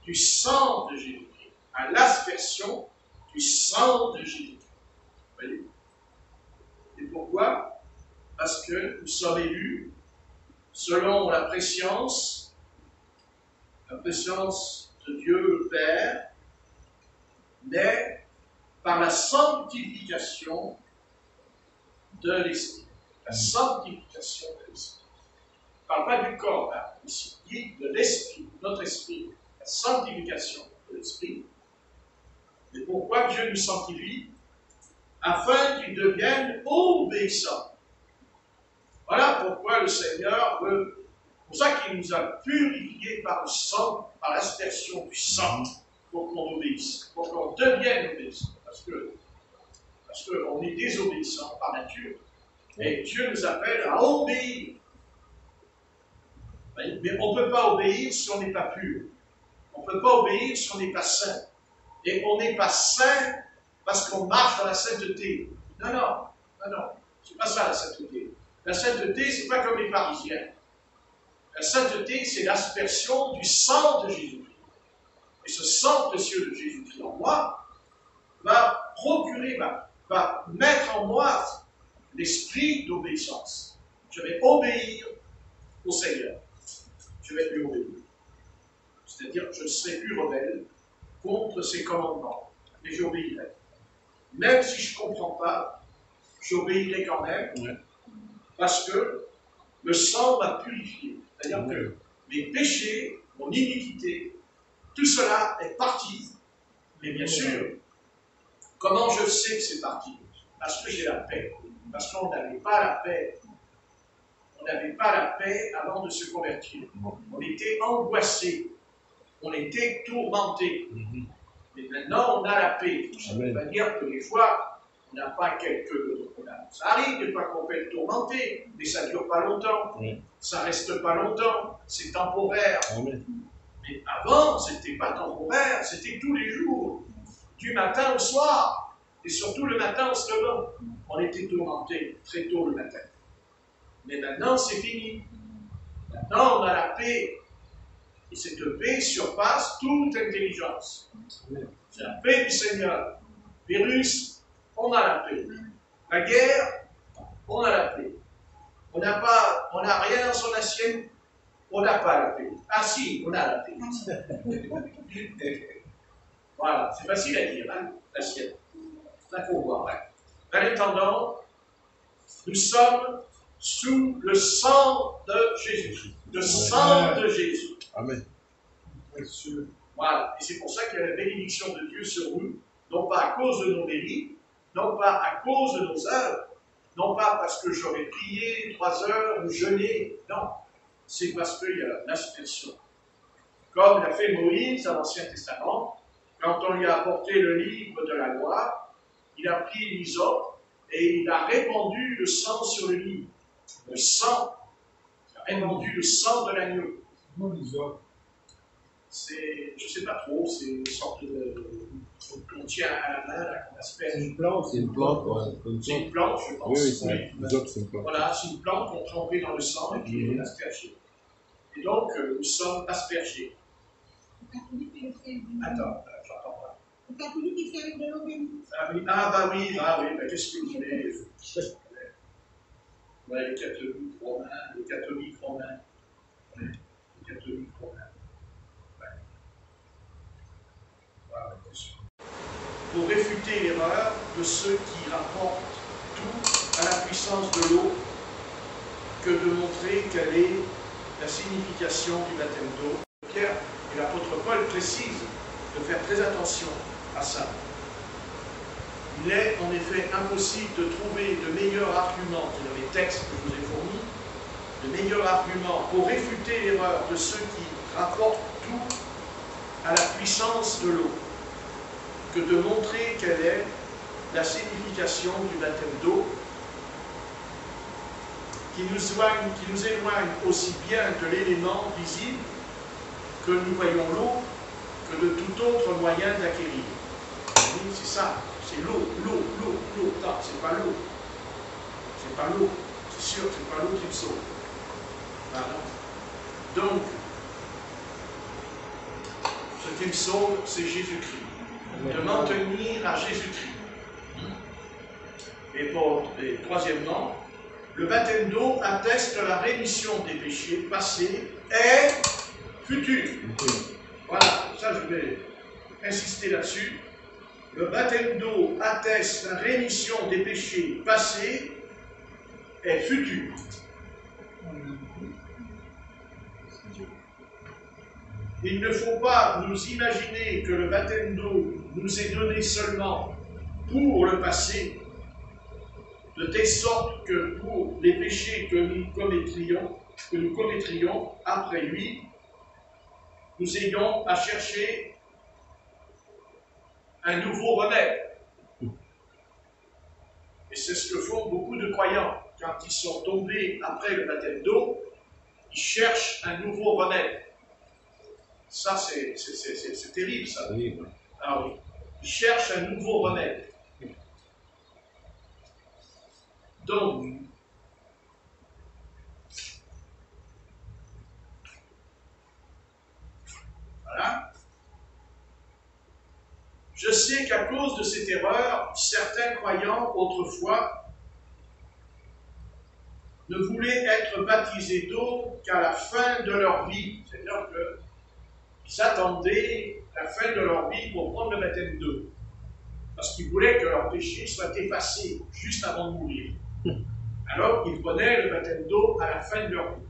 du sang de Jésus-Christ. À l'aspersion du sang de Jésus-Christ. Vous voyez? Et pourquoi? Parce que nous sommes élus selon la préscience de Dieu le Père, mais par la sanctification de l'Esprit. La sanctification de l'Esprit. Je ne parle pas du corps, là, ici, dit de l'Esprit, notre Esprit, la sanctification de l'Esprit. Et pourquoi Dieu nous sanctifie? Afin qu'ils deviennent obéissants. Voilà pourquoi le Seigneur veut, c'est pour ça qu'il nous a purifiés par le sang, par l'aspersion du sang, pour qu'on obéisse, pour qu'on devienne obéissants. Parce qu'on est désobéissants par nature. Et Dieu nous appelle à obéir. Mais on ne peut pas obéir si on n'est pas pur. On ne peut pas obéir si on n'est pas saint. Et on n'est pas saint parce qu'on marche dans la sainteté. Non. C'est pas ça la sainteté. La sainteté, c'est pas comme les pharisiens. La sainteté, c'est l'aspersion du sang de Jésus-Christ. Et ce sang précieux de Jésus-Christ en moi va procurer, va mettre en moi l'esprit d'obéissance. Je vais obéir au Seigneur. Je vais lui obéir. C'est-à-dire, je ne serai plus rebelle contre ses commandements, mais j'obéirai. Même si je ne comprends pas, j'obéirai quand même, parce que le sang m'a purifié. C'est-à-dire que mes péchés, mon iniquité, tout cela est parti. Mais bien sûr, comment je sais que c'est parti? Parce que j'ai la paix. Parce qu'on n'avait pas la paix. On n'avait pas la paix avant de se convertir. On était angoissé. On était tourmenté. Mais maintenant, on a la paix. Ça ne veut pas dire que des fois, on n'a pas ça arrive des fois qu'on peut être tourmenté, mais ça ne dure pas longtemps. Ça ne reste pas longtemps. C'est temporaire. Mais avant, ce n'était pas temporaire. C'était tous les jours. Du matin au soir. Et surtout le matin en se levant. On était tourmenté très tôt le matin. Mais maintenant, c'est fini. Maintenant, on a la paix. Et cette paix surpasse toute intelligence. C'est la paix du Seigneur. Virus, on a la paix. La guerre, on a la paix. On n'a rien dans son assiette, on n'a pas la paix. Ah si, on a la paix. Voilà, c'est facile à dire, hein, l'assiette. Là, il faut voir. Hein. En attendant, nous sommes sous le sang de Jésus. Le sang de Jésus. Amen. Voilà. Et c'est pour ça qu'il y a la bénédiction de Dieu sur nous, non pas à cause de nos mérites, non pas à cause de nos œuvres, non pas parce que j'aurais prié 3 heures ou jeûné, non. C'est parce qu'il y a l'aspersion. Comme l'a fait Moïse dans l'Ancien Testament, quand on lui a apporté le livre de la loi, il a pris l'hysope et il a répandu le sang sur le livre. Le sang, il a répandu le sang de l'agneau. C'est, je ne sais pas trop, c'est une sorte de. qu'on tient à la main, là, qu'on asperge. C'est une plante. C'est une plante, C'est une plante, je pense. Oui, c'est une plante. Voilà, c'est une plante qu'on trempait dans le sang et puis on aspergeait. Et donc, nous sommes aspergés. Attends, j'entends pas. Le catholique, il fait avec de l'eau bénite. Ah oui, qu'est-ce que vous voulez? Ouais, les catholiques romains. Ouais, les catholiques romains. Ouais. Voilà, pour réfuter l'erreur de ceux qui rapportent tout à la puissance de l'eau, que de montrer quelle est la signification du baptême d'eau. Pierre et l'apôtre Paul précisent de faire très attention à ça. Il est en effet impossible de trouver de meilleurs arguments, dans les textes que je vous ai fournis, de meilleurs arguments pour réfuter l'erreur de ceux qui rapportent tout à la puissance de l'eau, que de montrer quelle est la signification du baptême d'eau, qui nous éloigne aussi bien de l'élément visible que nous voyons l'eau, que de tout autre moyen d'acquérir. Oui, c'est ça, c'est l'eau. Non, c'est pas l'eau. C'est pas l'eau. C'est sûr, c'est pas l'eau qui me sauve. Voilà. Donc, ce qui me sauve, c'est Jésus-Christ. De m'en tenir à Jésus-Christ. Et troisièmement, le baptême d'eau atteste la rémission des péchés passés et futurs. Voilà, ça je vais insister là-dessus. Le baptême d'eau atteste la rémission des péchés passés et futurs. Il ne faut pas nous imaginer que le baptême d'eau nous est donné seulement pour le passé, de telle sorte que pour les péchés que nous commettrions après lui, nous ayons à chercher un nouveau remède. Et c'est ce que font beaucoup de croyants. Quand ils sont tombés après le baptême d'eau, ils cherchent un nouveau remède. Ça, c'est terrible, ça. Ah oui. Ils cherchent un nouveau remède. Donc, voilà. Je sais qu'à cause de cette erreur, certains croyants autrefois ne voulaient être baptisés d'eau qu'à la fin de leur vie. C'est-à-dire qu'ils attendaient la fin de leur vie pour prendre le baptême d'eau. Parce qu'ils voulaient que leurs péchés soient effacés juste avant de mourir. Alors ils prenaient le baptême d'eau à la fin de leur vie.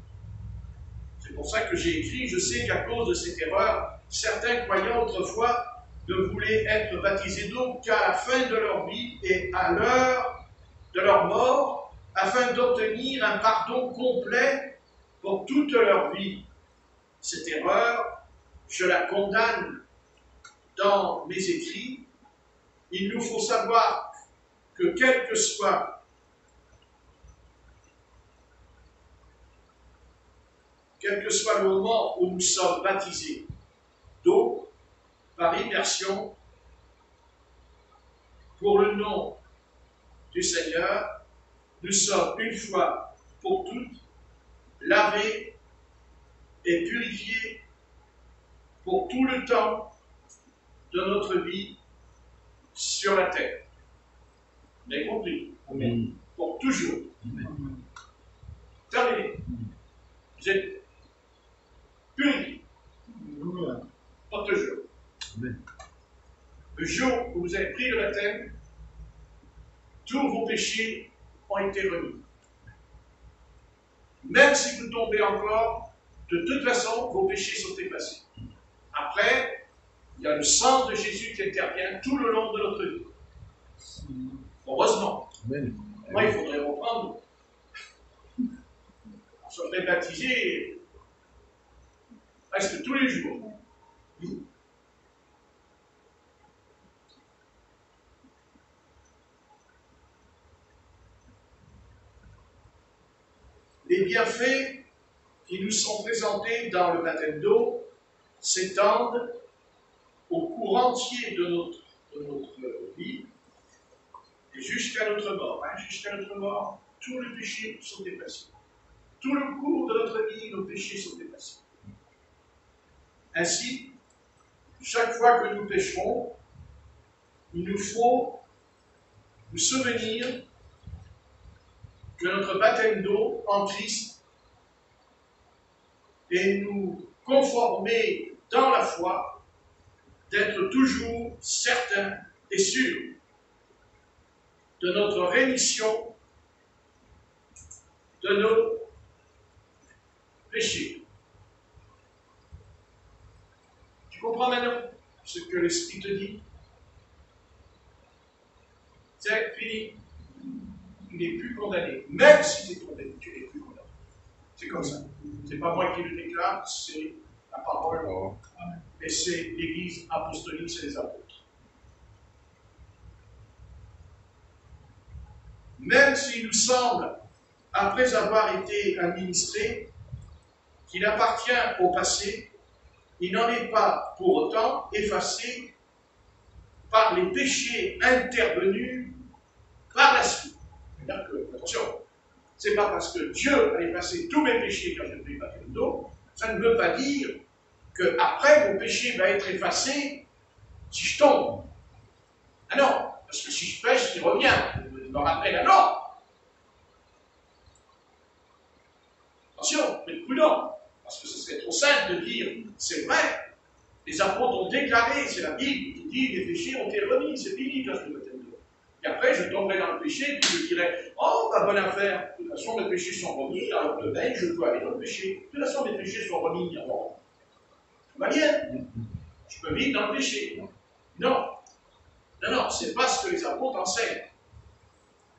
C'est pour ça que j'ai écrit, je sais qu'à cause de cette erreur, certains croyants autrefois ne voulaient être baptisés d'eau qu'à la fin de leur vie et à l'heure de leur mort, afin d'obtenir un pardon complet pour toute leur vie. Cette erreur, je la condamne dans mes écrits. Il nous faut savoir que quel que soit le moment où nous sommes baptisés d'eau, par immersion, pour le nom du Seigneur, nous sommes une fois pour toutes lavés et purifiés pour tout le temps de notre vie sur la terre. Vous avez compris? Amen. Pour toujours. Amen. Terminé. Vous êtes purifiés Alléluia. pour toujours. Amen. Le jour où vous avez pris le baptême, tous vos péchés ont été remis. Même si vous tombez encore, de toute façon, vos péchés sont effacés. Après, il y a le sang de Jésus qui intervient tout le long de notre vie. Heureusement. Amen. Moi, il faudrait reprendre. On serait baptisé presque tous les jours. Les bienfaits qui nous sont présentés dans le baptême d'eau s'étendent au cours entier de notre vie et jusqu'à notre mort. Jusqu'à notre mort, tous les péchés sont effacés. Tout le cours de notre vie, nos péchés sont effacés. Ainsi, chaque fois que nous pécherons, il nous faut nous souvenir que notre baptême d'eau en Christ et nous conformer dans la foi d'être toujours certains et sûrs de notre rémission de nos péchés. Tu comprends maintenant ce que l'Esprit te dit? C'est fini. Tu n'es plus condamné. Même si tu es condamné, tu n'es plus condamné. C'est comme ça. Ce n'est pas moi qui le déclare, c'est la parole. Et c'est l'Église apostolique, c'est les apôtres. Même s'il nous semble, après avoir été administré, qu'il appartient au passé, il n'en est pas pour autant effacé par les péchés intervenus par la suite. C'est-à-dire que, attention, c'est pas parce que Dieu a effacé tous mes péchés quand je fais le baptême d'eau, ça ne veut pas dire qu'après mon péché va être effacé si je tombe. Ah non, parce que si je pêche, il revient. Je me rappelle alors. Attention, mais prudent, parce que ce serait trop simple de dire, c'est vrai, les apôtres ont déclaré, c'est la Bible qui dit, les péchés ont été remis, c'est fini quand je fais le baptême d'eau. Et après, je tomberai dans le péché, puis je dirais, oh, bonne affaire, de toute façon, mes péchés sont remis, alors demain, je peux aller dans le péché. De toute façon, mes péchés sont remis, alors, tout va bien. Je peux vivre dans le péché. Non. Non, non, c'est pas ce que les apôtres enseignent.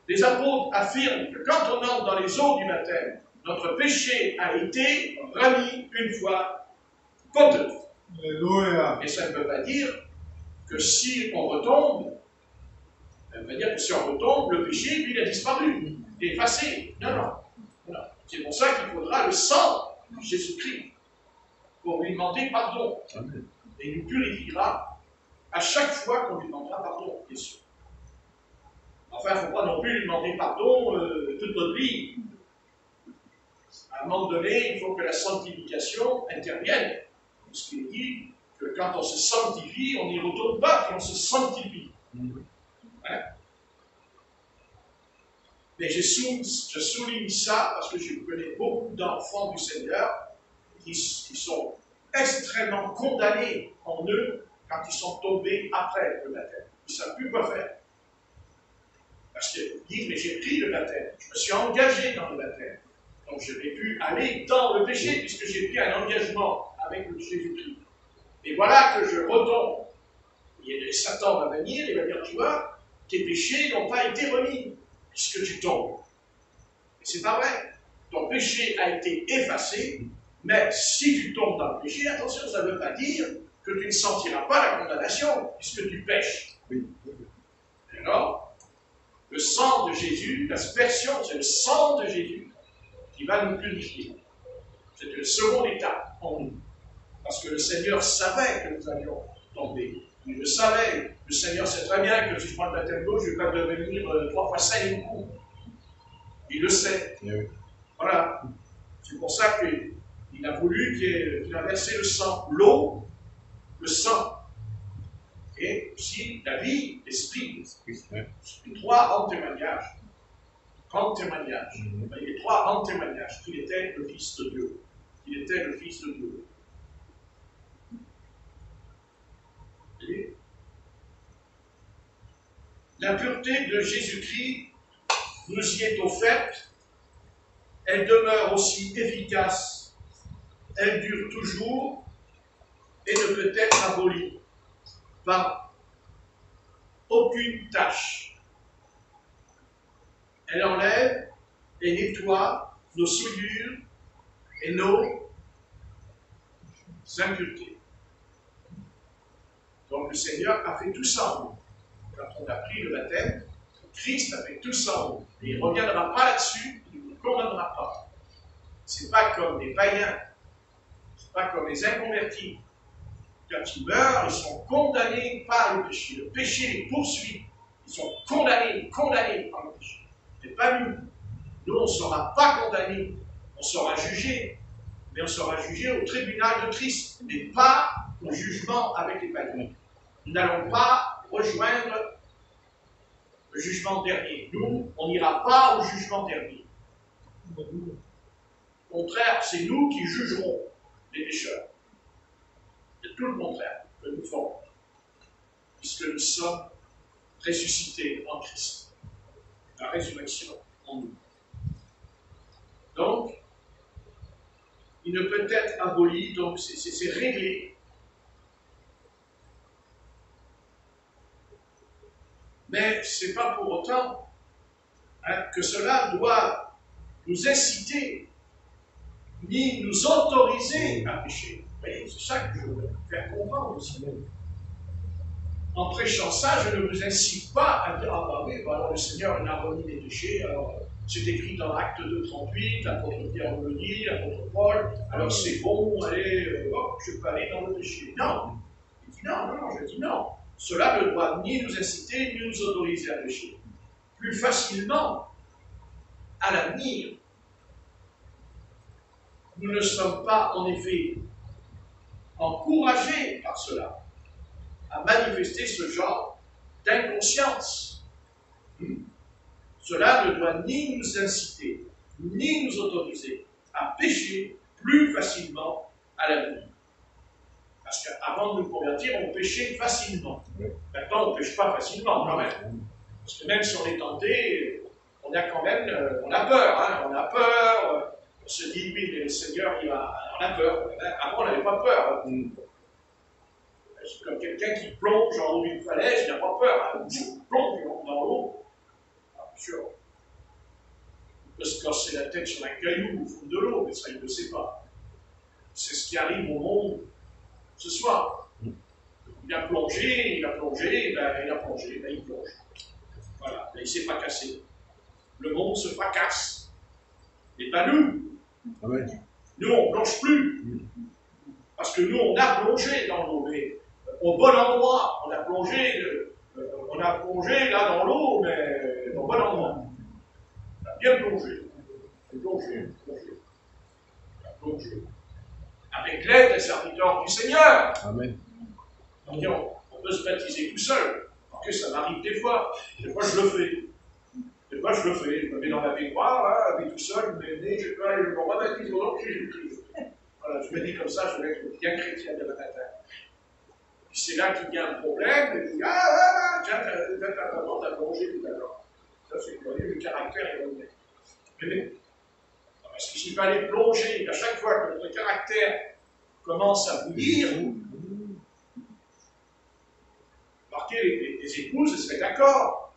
Les apôtres affirment que quand on entre dans les eaux du baptême, notre péché a été remis une fois pour toutes. Alléluia. Et ça ne veut pas dire que si on retombe, ça veut dire que si on retombe, le péché, lui, il a disparu, il est effacé. Non, non. Non. C'est pour ça qu'il faudra le sang de Jésus-Christ pour lui demander pardon. Amen. Et il nous purifiera à chaque fois qu'on lui demandera pardon, bien sûr. Enfin, il ne faut pas non plus lui demander pardon toute notre vie. À un moment donné, il faut que la sanctification intervienne. Ce qui dit que quand on se sanctifie, on n'y retourne pas, puis on se sanctifie. Hein? Mais je souligne ça parce que je connais beaucoup d'enfants du Seigneur qui sont extrêmement condamnés en eux quand ils sont tombés après le baptême. Ils ne savent plus quoi faire. Parce qu'ils disent, mais j'ai pris le baptême, je me suis engagé dans le baptême. Donc je vais pu aller dans le péché puisque j'ai pris un engagement avec le Jésus-Christ. Et voilà que je retombe. Et Satan va venir et va dire, tu vois, tes péchés n'ont pas été remis puisque tu tombes. Et c'est pas vrai. Ton péché a été effacé, mais si tu tombes dans le péché, attention, ça ne veut pas dire que tu ne sentiras pas la condamnation puisque tu pêches. Oui. Alors, le sang de Jésus, l'aspersion, c'est le sang de Jésus qui va nous purifier. C'est le second étape en nous. Parce que le Seigneur savait que nous allions tomber. Il le savait. Le Seigneur sait très bien que si je prends le baptême d'eau, je ne vais pas devenir 3 fois saignant. Il le sait. Oui. Voilà. C'est pour ça qu'il a voulu qu'il a versé le sang. L'eau, le sang. Et aussi la vie, l'esprit. Les 3 rendent témoignage. Les 3 rendent témoignage qu'il était le Fils de Dieu. Qu'il était le Fils de Dieu. Et la pureté de Jésus-Christ nous y est offerte. Elle demeure aussi efficace. Elle dure toujours et ne peut être abolie par aucune tâche. Elle enlève et nettoie nos souillures et nos impuretés. Donc le Seigneur a fait tout ça en nous. Quand on a pris le baptême, Christ a fait tout ça en nous. Et il ne reviendra pas là-dessus, il ne nous condamnera pas. Ce n'est pas comme les païens, ce n'est pas comme les inconvertis. Quand ils meurent, ils sont condamnés par le péché. Le péché les poursuit. Ils sont condamnés par le péché. Mais pas nous. Nous, on ne sera pas condamnés. On sera jugés. Mais on sera jugés au tribunal de Christ. Mais pas au jugement avec les païens. Nous n'allons pas rejoindre le jugement dernier. Nous, on n'ira pas au jugement dernier. Au contraire, c'est nous qui jugerons les pécheurs. C'est tout le contraire que nous ferons, puisque nous sommes ressuscités en Christ. La résurrection en nous. Donc, il ne peut être aboli, donc c'est réglé. Mais ce n'est pas pour autant que cela doit nous inciter, ni nous autoriser à pécher. Vous voyez, c'est ça que je veux faire comprendre aussi. En prêchant ça, je ne vous incite pas à dire, ah bah oui, bah alors le Seigneur il a remis les péchés, alors c'est écrit dans l'Acte 2:38, l'apôtre Pierre me le dit, l'apôtre Paul, alors c'est bon, allez, hop, je peux aller dans le péché. Non, il dit non, je dis non. Cela ne doit ni nous inciter, ni nous autoriser à pécher. Plus facilement, à l'avenir, nous ne sommes pas en effet encouragés par cela à manifester ce genre d'inconscience. Cela ne doit ni nous inciter, ni nous autoriser à pécher plus facilement à l'avenir. Parce qu'avant de nous convertir, on péchait facilement. Maintenant, on ne pêche pas facilement quand même. Parce que même si on est tenté, on a quand même, on a peur. Hein, on a peur. On se dit, oui, mais le Seigneur, on a peur. Avant, on n'avait pas peur. C'est comme quelqu'un qui plonge en haut d'une falaise, il n'a pas peur. Hein. Il plonge dans l'eau. Bien sûr. Il peut se casser la tête sur un caillou au fond de l'eau, mais ça, il ne le sait pas. C'est ce qui arrive au monde ce soir. Il a plongé, il plonge. Voilà, il ne s'est pas cassé. Le monde se fracasse. Mais pas nous. Amen. Nous, on ne plonge plus. Parce que nous, on a plongé dans l'eau, mais au bon endroit. On a plongé là dans l'eau, mais au bon endroit. On a bien plongé. Plongé. Avec l'aide des serviteurs du Seigneur. Amen. On peut se baptiser tout seul. Parce que ça m'arrive des fois. Des fois, je le fais. Des moi, je le fais. Je me mets dans ma baignoire, là, avec tout seul, je me mets, je peux aller me rebaptiser au nom de Jésus-Christ. Voilà, je me dis comme ça, je vais être bien chrétien demain matin. Puis c'est là qu'il y a un problème, et puis, tiens, t'as plongé tout à l'heure. Ça, c'est le caractère est bon. Mais, parce qu'il fallait plonger, à chaque fois que notre caractère commence à bouillir, marquez, les épouses seraient d'accord.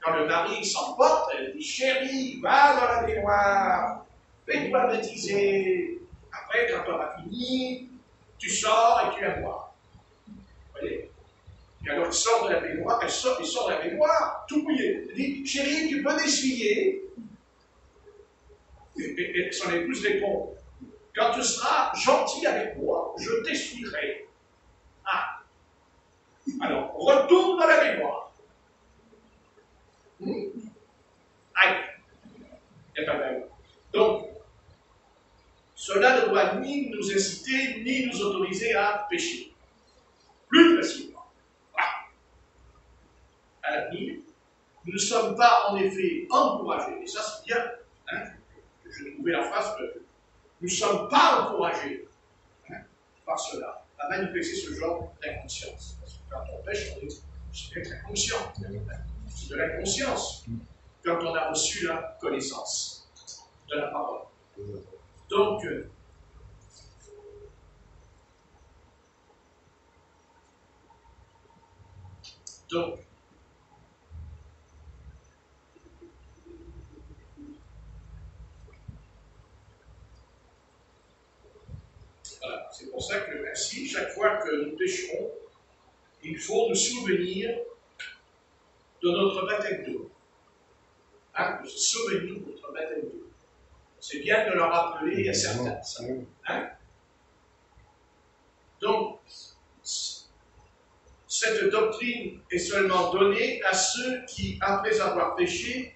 Quand le mari s'emporte, elle dit chérie, va dans la baignoire, fais-toi baptiser. Après, quand tu auras fini, tu sors et tu viens voir. Vous voyez? Et alors il sort de la baignoire, il sort de la baignoire, tout mouillé. Elle dit chérie, tu peux m'essuyer? Et son épouse répond quand tu seras gentil avec moi, je t'essuierai. Ah. Alors, retourne dans la baignoire. Aïe. Il n'y a pas de. Donc, cela ne doit ni nous inciter, ni nous autoriser à pécher. Plus facilement. Ah. À l'avenir, nous ne sommes pas en effet encouragés, et ça c'est bien, hein, que je trouvais la phrase que nous ne sommes pas encouragés par cela, à manifester ce genre d'inconscience. Parce que quand on pêche, on est très conscient. C'est de l'inconscience quand on a reçu la connaissance de la parole. Donc, voilà, c'est pour ça que ainsi, chaque fois que nous pécherons, il faut nous souvenir de notre baptême d'eau. Hein, de se souvenir de notre baptême d'eau. C'est bien de le rappeler à certains. Ça. Hein? Donc, cette doctrine est seulement donnée à ceux qui, après avoir péché,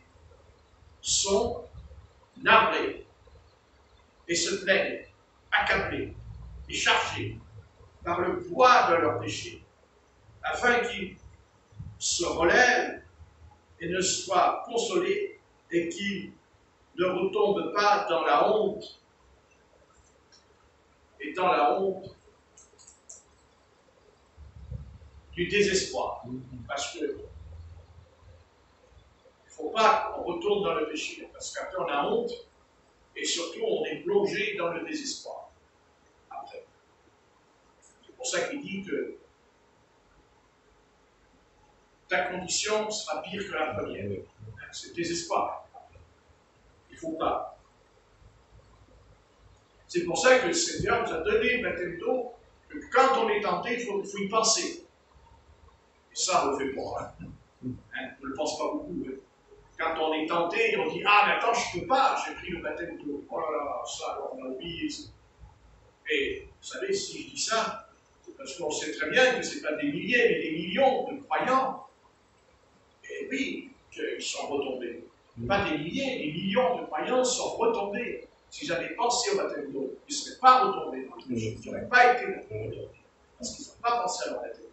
sont navrés et se plaignent, accablés et chargés par le poids de leur péché, afin qu'ils se relèvent et ne soient consolés et qu'ils ne retombent pas dans la honte et dans la honte du désespoir. Parce que il ne faut pas qu'on retourne dans le péché, parce qu'après on a honte et surtout on est plongé dans le désespoir. Après. C'est pour ça qu'il dit que ta condition sera pire que la première. C'est le désespoir. Il ne faut pas. C'est pour ça que le Seigneur nous a donné le baptême d'eau, que quand on est tenté, il faut y penser. Et ça, on ne le fait pas. Hein, on ne le pense pas beaucoup. Hein. Quand on est tenté, on dit ah, mais attends, je ne peux pas, j'ai pris le baptême d'eau. Oh là là, ça, alors on a oublié ça. Et vous savez, si je dis ça, c'est parce qu'on sait très bien que ce n'est pas des milliers, mais des millions de croyants. Et oui, qu'ils sont retombés. Pas des milliers, des millions de croyants sont retombés. S'ils avaient pensé au baptême d'eau, ils ne seraient pas retombés dans le péché. Ils n'auraient pas été retombés. Parce qu'ils n'ont pas pensé à leur baptême d'eau.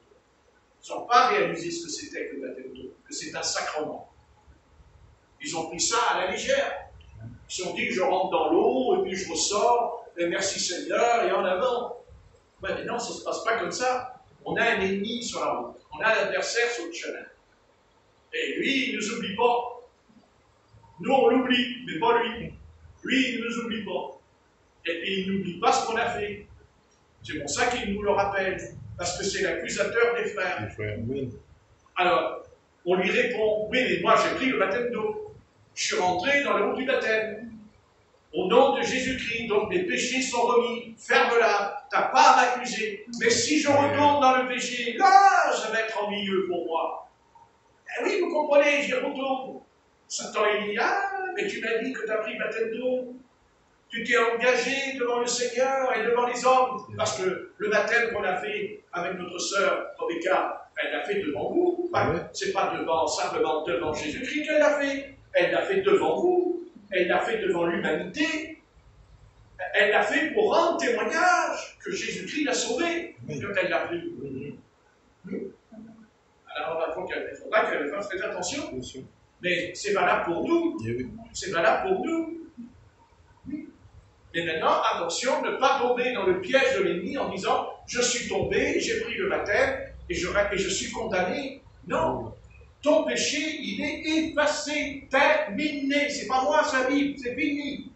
Ils n'ont pas réalisé ce que c'était que le baptême d'eau, que c'est un sacrement. Ils ont pris ça à la légère. Ils se sont dit que je rentre dans l'eau et puis je ressors, et merci Seigneur, et en avant. Ouais, mais non, ça ne se passe pas comme ça. On a un ennemi sur la route. On a l'adversaire sur le chemin. Et lui, il ne nous oublie pas. Nous, on l'oublie, mais pas lui. Lui, il ne nous oublie pas. Et puis, il n'oublie pas ce qu'on a fait. C'est pour ça qu'il nous le rappelle. Parce que c'est l'accusateur des frères. Alors, on lui répond, oui, mais moi, j'ai pris le baptême d'eau. Je suis rentré dans le haut du baptême. Au nom de Jésus-Christ, donc mes péchés sont remis. Ferme-la. Tu n'as pas à m'accuser. Mais si je retourne dans le péché, là, ça va être ennuyeux pour moi. Eh oui, vous comprenez, j'y retourne. Satan, il dit, ah, mais tu m'as dit que tu as pris le baptême d'eau. Tu t'es engagé devant le Seigneur et devant les hommes. Parce que le baptême qu'on a fait avec notre sœur Rebecca, elle l'a fait devant vous. C'est pas simplement devant Jésus-Christ qu'elle l'a fait. Elle l'a fait devant vous. Elle l'a fait devant l'humanité. Elle l'a fait pour rendre témoignage que Jésus-Christ l'a sauvée quand elle l'a pris. Alors, il faudra qu'elle fasse très attention. Mais c'est valable pour nous. C'est valable pour nous. Oui. Mais maintenant, attention, ne pas tomber dans le piège de l'ennemi en disant « Je suis tombé, j'ai pris le baptême et je suis condamné. » Non. Ton péché, il est effacé, terminé. C'est pas moi, c'est la Bible, c'est fini.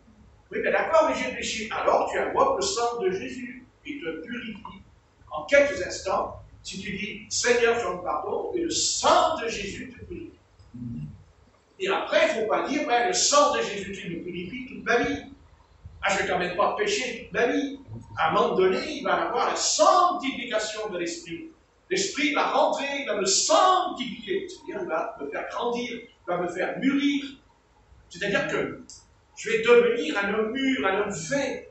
Oui, mais d'accord, mais j'ai péché. Alors tu invoques le sang de Jésus et te purifie. En quelques instants, si tu dis Seigneur, je me pardonne, et le sang de Jésus te purifie. Et après, il ne faut pas dire ben, le sang de Jésus tu me purifie toute ma vie. Ah, je ne vais quand même pas pécher toute ma vie. À un moment donné, il va y avoir la sanctification de l'esprit. L'esprit va rentrer, il va me sanctifier. C'est-à-dire, il va me faire grandir, il va me faire mûrir. C'est-à-dire que je vais devenir un homme mûr, un homme fait.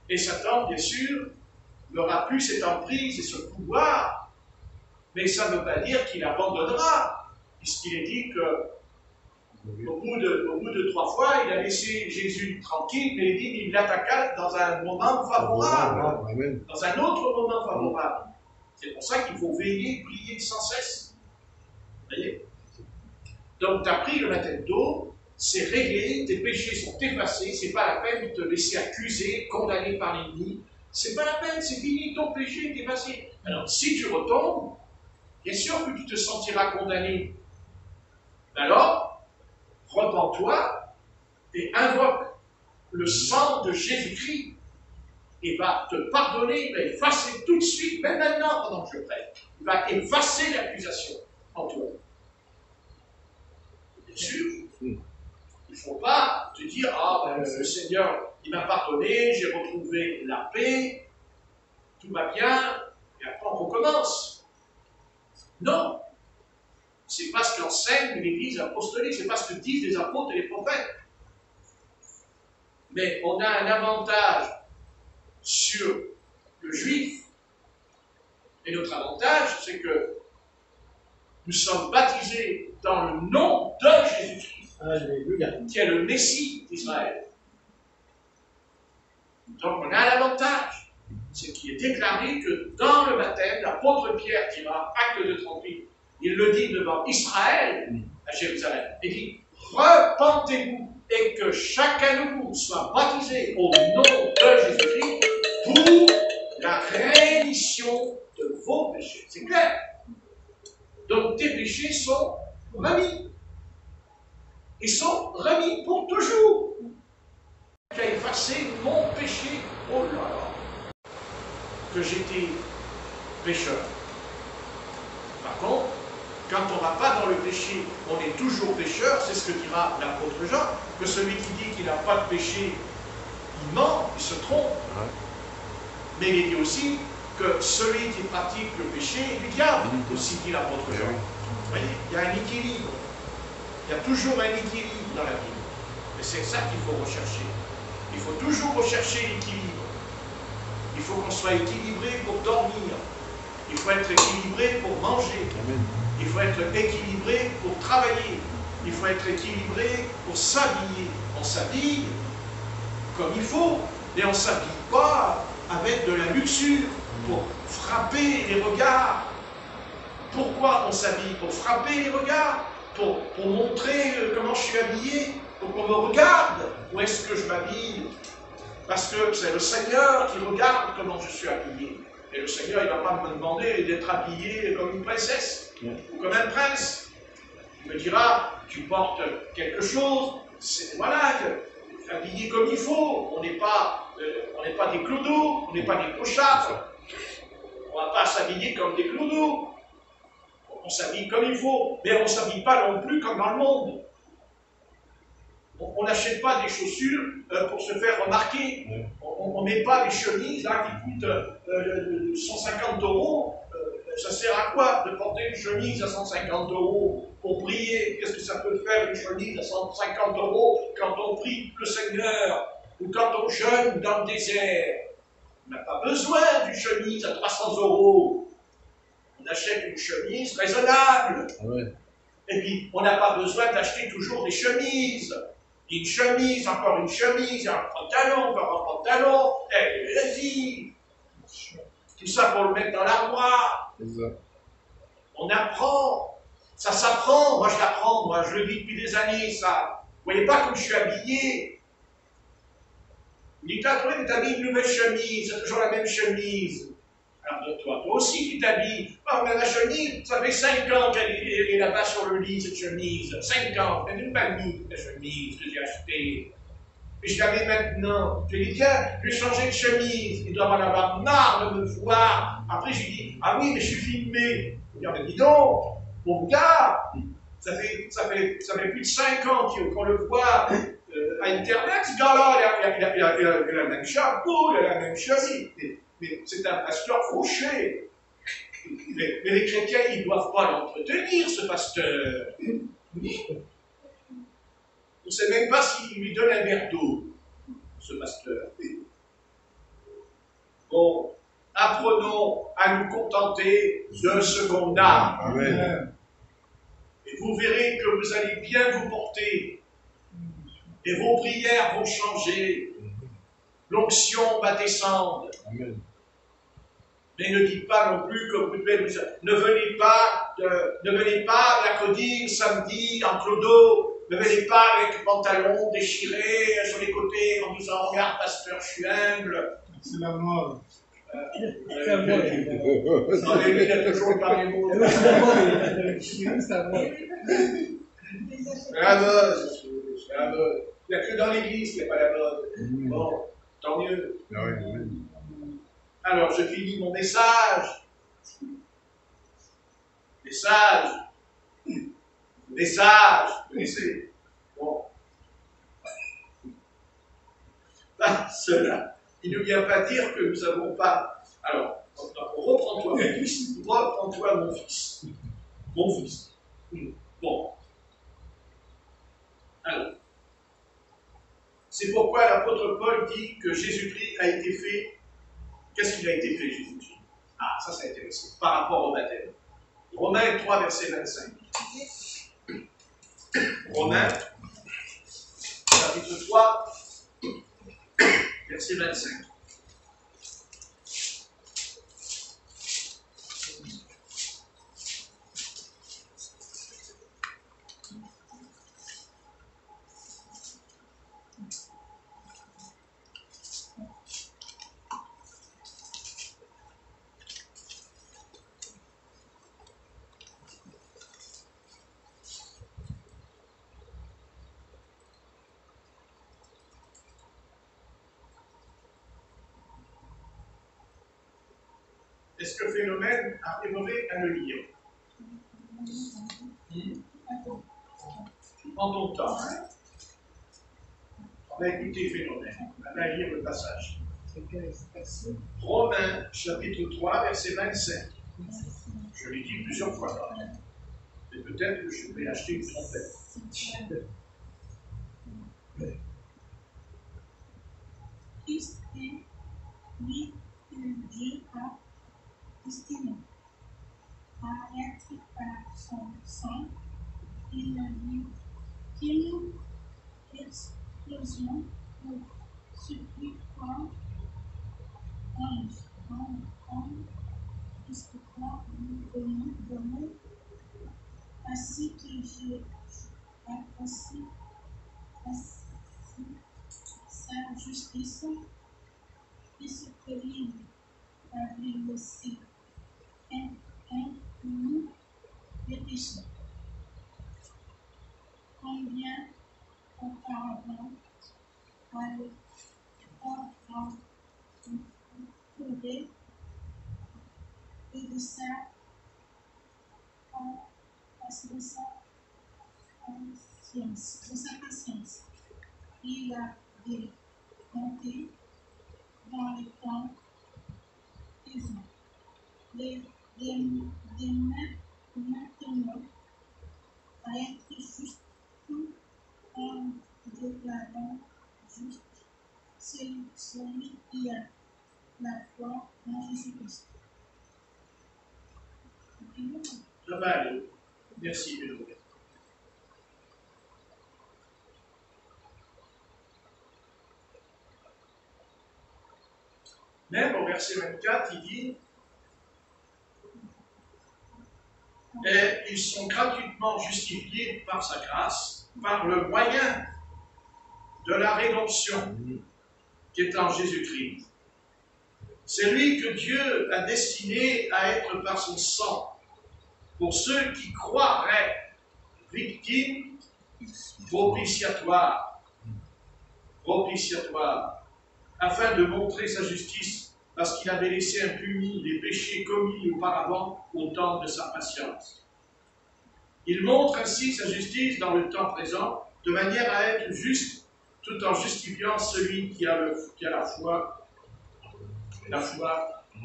Et Satan, bien sûr, n'aura plus cette emprise et ce pouvoir. Mais ça ne veut pas dire qu'il abandonnera, puisqu'il est dit que au bout de 3 fois, il a laissé Jésus tranquille, mais il dit qu'il l'attaqua dans un moment favorable, dans un autre moment favorable. C'est pour ça qu'il faut veiller, prier sans cesse. Vous voyez? Donc, tu as pris le baptême d'eau, c'est réglé, tes péchés sont effacés, c'est pas la peine de te laisser accuser, condamner par l'ennemi. C'est pas la peine, c'est fini, ton péché est effacé. Alors, si tu retombes, bien sûr que tu te sentiras condamné. Alors, repens-toi et invoque le sang de Jésus-Christ et va te pardonner, il va effacer tout de suite, même maintenant pendant que je prête. Il va effacer l'accusation en toi. Bien sûr, il ne faut pas te dire « Ah, ben, le Seigneur, il m'a pardonné, j'ai retrouvé la paix, tout va bien, et après on recommence. » Non. C'est pas ce qu'enseigne l'Église apostolique, c'est pas ce que disent les apôtres et les prophètes. Mais on a un avantage sur le juif. Et notre avantage, c'est que nous sommes baptisés dans le nom de Jésus-Christ, qui est le Messie d'Israël. Donc on a un avantage. C'est qu'il est déclaré que dans le baptême, l'apôtre Pierre dira, acte de 38, il le dit devant Israël, à Jérusalem. Il dit, repentez-vous et que chacun de vous soit baptisé au nom de Jésus-Christ pour la rémission de vos péchés. C'est clair. Donc tes péchés sont remis. Ils sont remis pour toujours. Tu as effacé mon péché. Oh là là. Que j'étais pécheur. Par contre, quand on ne va pas dans le péché, on est toujours pécheur, c'est ce que dira l'apôtre Jean, que celui qui dit qu'il n'a pas de péché, il ment, il se trompe. Ouais. Mais il dit aussi que celui qui pratique le péché est du diable, aussi dit l'apôtre Jean. Vous voyez, il y a un équilibre. Il y a toujours un équilibre dans la vie. Et c'est ça qu'il faut rechercher. Il faut toujours rechercher l'équilibre. Il faut qu'on soit équilibré pour dormir. Il faut être équilibré pour manger. Amen. Il faut être équilibré pour travailler. Il faut être équilibré pour s'habiller. On s'habille comme il faut, mais on ne s'habille pas avec de la luxure pour frapper les regards. Pourquoi on s'habille? Pour frapper les regards, pour montrer comment je suis habillé, pour qu'on me regarde. Où est-ce que je m'habille? Parce que c'est le Seigneur qui regarde comment je suis habillé. Et le Seigneur, il ne va pas me demander d'être habillé comme une princesse ou comme un prince. Il me dira, tu portes quelque chose, voilà, habillé comme il faut. On n'est pas des clodos, on n'est pas des clochards. On ne va pas s'habiller comme des clodos. On s'habille comme il faut, mais on ne s'habille pas non plus comme dans le monde. On n'achète pas des chaussures pour se faire remarquer. On ne met pas des chemises là, qui coûtent 150 €. Ça sert à quoi de porter une chemise à 150 € pour prier? Qu'est-ce que ça peut faire une chemise à 150 € quand on prie le Seigneur ou quand on jeûne dans le désert? On n'a pas besoin d'une chemise à 300 €. On achète une chemise raisonnable. Ouais. Et puis, on n'a pas besoin d'acheter toujours des chemises. Une chemise, encore une chemise, un pantalon, encore un pantalon, et vas-y. Tout ça pour le mettre dans l'armoire. On apprend Ça s'apprend, moi je l'apprends, moi je le vis depuis des années, ça. Vous voyez pas comme je suis habillé. Il dit, toi, tu t'habilles une nouvelle chemise, c'est toujours la même chemise. Alors toi aussi tu t'habilles. Oh, mais la chemise, ça fait 5 ans qu'elle est là-bas sur le lit, cette chemise. 5 ans, elle n'est pas mise, la chemise que j'ai achetée. Et je l'avais maintenant. Je lui ai dit, tiens, je vais changer de chemise. Il doit en avoir marre de me voir. Après, je lui ai dit, ah oui, mais je suis filmé. Il dit, ah, mais dis donc, mon gars, ça fait plus de 5 ans qu'on le voit à Internet. Ce gars-là, il a le même chapeau, il a la même chemise. Mais c'est un pasteur fauché. Mais les chrétiens, ils ne doivent pas l'entretenir, ce pasteur. On ne sait même pas s'il lui donne un verre d'eau, ce pasteur. Bon, apprenons à nous contenter de ce qu'on a. Amen. Et vous verrez que vous allez bien vous porter. Et vos prières vont changer. L'onction va descendre. Amen. Mais ne dites pas non plus comme vous devez vous... Ne venez pas mercredi, samedi, en clodo. Ne venez pas avec le pantalon déchiré sur les côtés en disant, regarde, pasteur, je suis humble. C'est la mort. C'est la mode. Non, mais lui, il a toujours pas les mots. C'est la mode. C'est la mode. C'est la mode. C'est la mode. Il n'y a que dans l'église qu'il n'y a pas la mode. Bon, tant mieux. Amen. Alors, je finis mon message. Message. Message. Vous connaissez? Bon. Là, cela, il ne vient pas dire que nous n'avons pas. Alors, reprends-toi, mon fils. Reprends-toi, mon fils. Mon fils. Bon. Alors. C'est pourquoi l'apôtre Paul dit que Jésus-Christ a été fait. Qu'est-ce qu'il a été fait, Jésus-Christ? Ah, ça c'est intéressant. Par rapport au baptême. Romains 3, verset 25. Romains, chapitre 3, verset 25. Est-ce que Phénomène a évolué à le lire? En ton temps. On va écouter Phénomène. On va lire le passage. Romains, chapitre 3, verset 25. Je l'ai dit plusieurs fois là. Mais peut-être que je vais acheter une trompette. Christ est lui que Dieu a destiné à être par son sang une explosion pour celui comme homme, jusqu'à de nous, ainsi que sa justice et ce qu'il avait laissé nous les péchés. Combien auparavant a trouvé et de sa patience, il a des comptés dans les temps présents. Des maintenant à être juste tout en déclarant juste celui qui a la foi en Jésus-Christ. Ça va aller. Merci, Pedro. Même au verset 24, il dit Et ils sont gratuitement justifiés par sa grâce, par le moyen de la rédemption qui est en Jésus-Christ. C'est lui que Dieu a destiné à être par son sang, pour ceux qui croiraient, victimes propitiatoires, afin de montrer sa justice, parce qu'il avait laissé impunis les péchés commis auparavant au temps de sa patience. Il montre ainsi sa justice dans le temps présent, de manière à être juste, tout en justifiant celui qui a la foi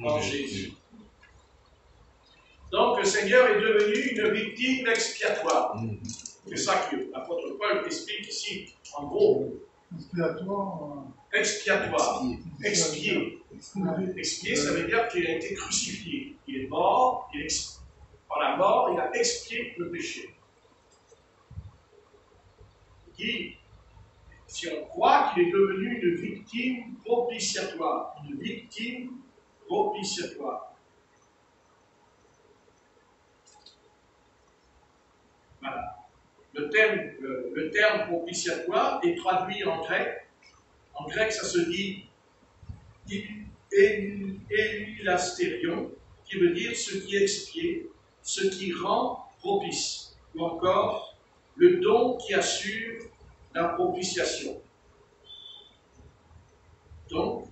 en Jésus. Donc le Seigneur est devenu une victime expiatoire. C'est ça que l'apôtre Paul explique ici, en gros. Expiatoire. Expié. Expié, ça veut dire qu'il a été crucifié. Il est mort, par la mort, il a expié le péché. Il dit, si on croit qu'il est devenu une victime propitiatoire, Voilà. Le terme propitiatoire est traduit en grec. En grec, ça se dit élasterion, qui veut dire ce qui expie, ce qui rend propice, ou encore le don qui assure la propitiation. Donc,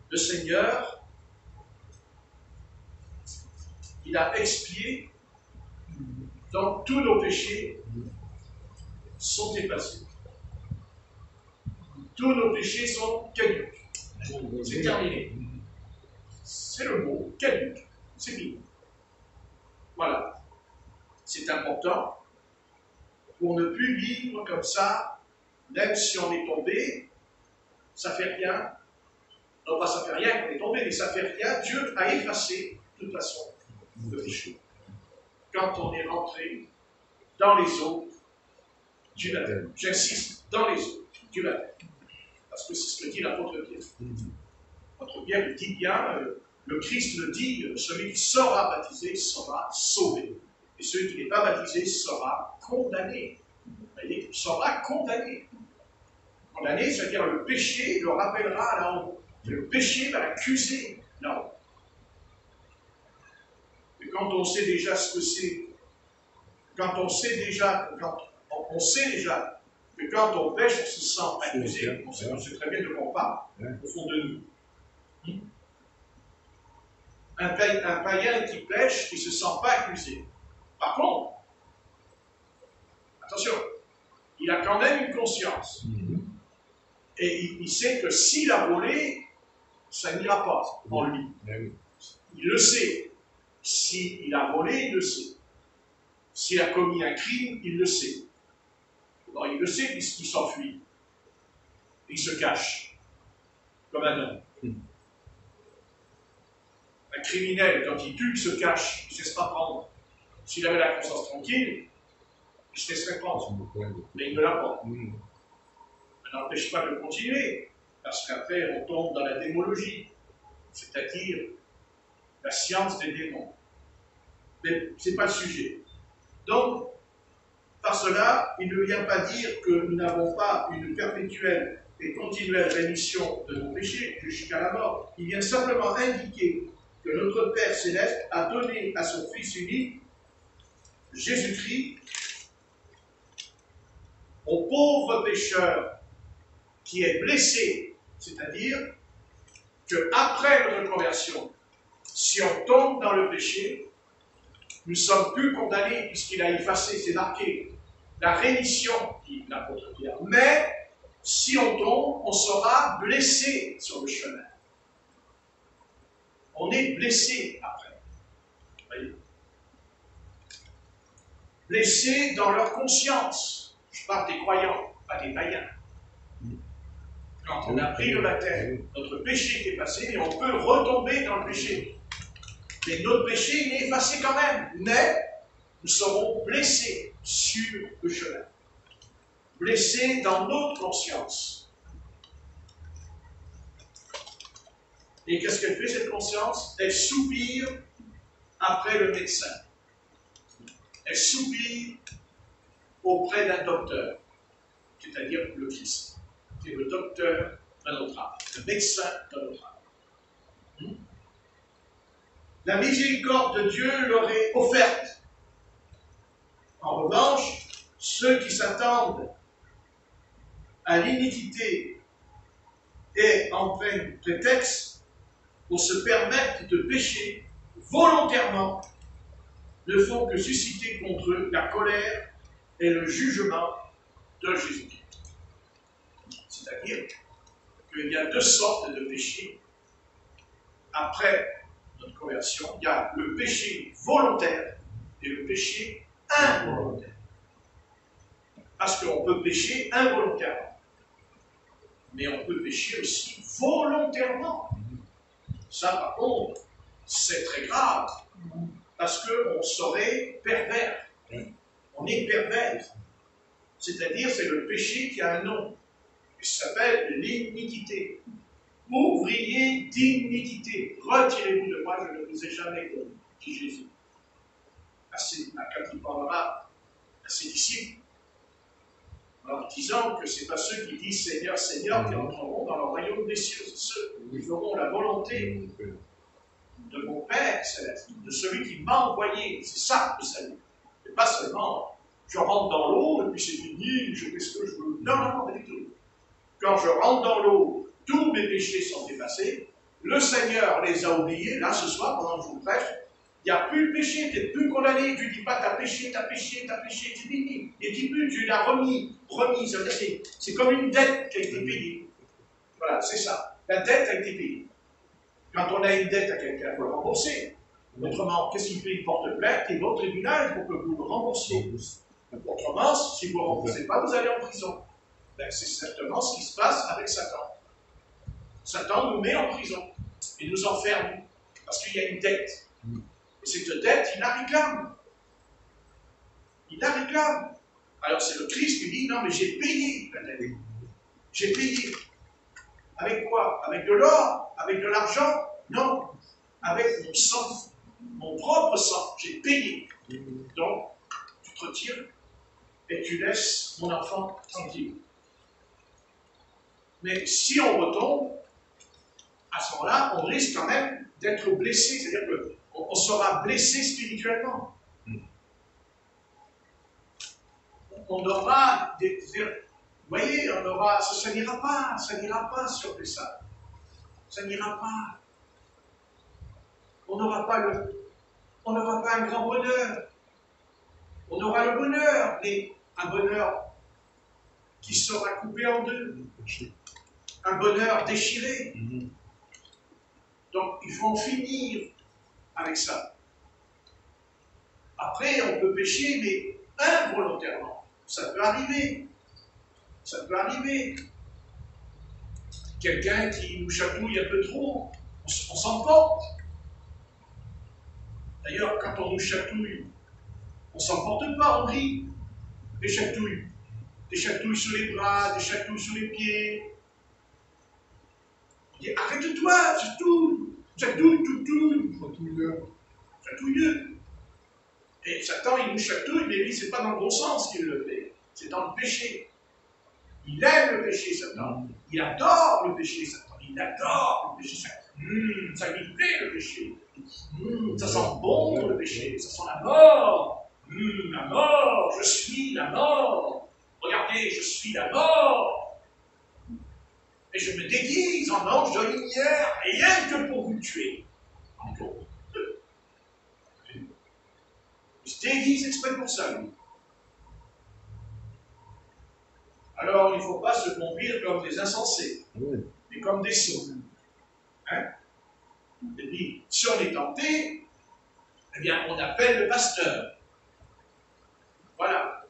le Seigneur, il a expié, donc tous nos péchés sont effacés. Tous nos péchés sont caducs. C'est terminé. C'est le mot, caduc. C'est fini. Voilà. C'est important pour ne plus vivre comme ça, même si on est tombé, ça fait rien. Non pas ça fait rien qu'on est tombé, mais ça fait rien. Dieu a effacé, de toute façon, le péché. Quand on est rentré dans les eaux du baptême. J'insiste, dans les eaux du baptême. Parce que c'est ce que dit l'apôtre Pierre. L'apôtre Pierre le dit bien, le Christ le dit, celui qui sera baptisé sera sauvé. Et celui qui n'est pas baptisé sera condamné. Vous voyez, sera condamné. Condamné, c'est-à-dire le péché le rappellera là-haut. Le péché va l'accuser là-haut. Et quand on sait déjà ce que c'est, on sait déjà que quand on pêche, on se sent accusé. On sait très bien de quoi on parle, au fond de nous. Un païen qui pêche, il ne se sent pas accusé. Par contre, attention, il a quand même une conscience. Et il sait que s'il a volé, ça n'ira pas en lui. Il le sait. S'il a volé, il le sait. S'il a commis un crime, il le sait. Alors, il le sait puisqu'il s'enfuit. Il se cache, comme un homme. Un criminel, quand il tue, il se cache, il ne se laisse pas prendre. S'il avait la conscience tranquille, il se laisserait prendre. Mais il ne l'a pas. Ça n'empêche pas de continuer, parce qu'après, on tombe dans la démologie, c'est-à-dire la science des démons. Mais ce n'est pas le sujet. Donc, par cela, il ne vient pas dire que nous n'avons pas une perpétuelle et continuelle rémission de nos péchés jusqu'à la mort. Il vient simplement indiquer que notre Père Céleste a donné à son Fils unique, Jésus-Christ, au pauvre pécheur qui est blessé, c'est-à-dire qu'après notre conversion, si on tombe dans le péché, nous ne sommes plus condamnés puisqu'il a effacé, c'est marqué, la rémission, dit l'apôtre Pierre. Mais si on tombe, on sera blessé sur le chemin. On est blessé après. Voyez. Blessé dans leur conscience. Je parle des croyants, pas des païens. Quand on a pris le baptême, notre péché est effacé et on peut retomber dans le péché. Mais notre péché, il est effacé quand même. Mais nous serons blessés sur le chemin. Blessés dans notre conscience. Et qu'est-ce qu'elle fait, cette conscience? Elle soupire après le médecin. elle soupire auprès d'un docteur, c'est-à-dire le Christ, qui est le docteur de notre âme, le médecin de notre âme. La miséricorde de Dieu leur est offerte. En revanche, ceux qui s'attendent à l'iniquité et en prennent prétexte pour se permettre de pécher volontairement ne font que susciter contre eux la colère et le jugement de Jésus-Christ. C'est-à-dire qu'il y a deux sortes de péchés après notre conversion. Il y a le péché volontaire et le péché involontaire. Parce qu'on peut pécher involontairement, mais on peut pécher aussi volontairement. Ça, par contre, c'est très grave, parce qu'on serait pervers. On est pervers. C'est-à-dire, c'est le péché qui a un nom. Il s'appelle l'iniquité. Ouvrier d'iniquité. Retirez-vous de moi, je ne vous ai jamais connu, dit Jésus. Quand il parlera à ses disciples, en disant que ce n'est pas ceux qui disent Seigneur, Seigneur, qui entreront dans le royaume des cieux, c'est ceux qui feront la volonté de mon Père céleste, de celui qui m'a envoyé. C'est ça le salut. Et pas seulement je rentre dans l'eau et puis c'est fini, je fais ce que je veux. Non, non, pas du tout. Quand je rentre dans l'eau, tous mes péchés sont effacés. Le Seigneur les a oubliés. Là, ce soir, pendant que je vous prêche, il n'y a plus de péché, tu n'es plus condamné. Tu ne dis pas t'as péché, t'as péché, t'as péché, tu dis, et dis plus, tu l'as remis. C'est comme une dette qui a été payée. Voilà, c'est ça. La dette a été payée. Quand on a une dette à quelqu'un, il faut le rembourser. Autrement, qu'est-ce qu'il fait? Il porte plainte et va au tribunal pour que vous le remboursiez. Autrement, si vous ne remboursez pas, vous allez en prison. Ben, c'est certainement ce qui se passe avec Satan. Satan nous met en prison et nous enferme parce qu'il y a une dette. Et cette dette, il la réclame. Il la réclame. Alors c'est le Christ qui dit, non mais j'ai payé la dette. J'ai payé. Avec quoi? Avec de l'or? Avec de l'argent? Non. Avec mon sang. Mon propre sang. J'ai payé. Donc, tu te retires et tu laisses mon enfant tranquille. Mais si on retombe, à ce moment-là, on risque quand même d'être blessé. C'est-à-dire qu'on sera blessé spirituellement. On aura vous voyez, on aura, ça n'ira pas sur ça. Ça n'ira pas. On n'aura pas un grand bonheur. On aura le bonheur, mais un bonheur qui sera coupé en deux. Un bonheur déchiré. Donc, il faut en finir avec ça. Après, on peut pécher, mais involontairement. Ça peut arriver. Ça peut arriver. Quelqu'un qui nous chatouille un peu trop, on s'emporte. D'ailleurs, quand on nous chatouille, on ne s'emporte pas, on rit. Des chatouilles. Des chatouilles sur les bras, des chatouilles sur les pieds. On dit, arrête-toi, c'est tout. Chatouille, chatouilleux. Et Satan, il nous chatouille, mais lui, c'est pas dans le bon sens qu'il le fait. C'est dans le péché. Il aime le péché, Satan. Il adore le péché, Satan. Il adore le péché, Satan. Ça lui plaît, le péché. Ça sent bon, le péché. Ça sent la mort. La mort. Je suis la mort. Regardez, je suis la mort. Et je me déguise en ange de lumière, rien que pour vous tuer. Encore. Il se déguise exprès pour ça, lui. Alors, il ne faut pas se conduire comme des insensés, mais comme des sots. Hein? Et puis, si on est tenté, eh bien, on appelle le pasteur. Voilà.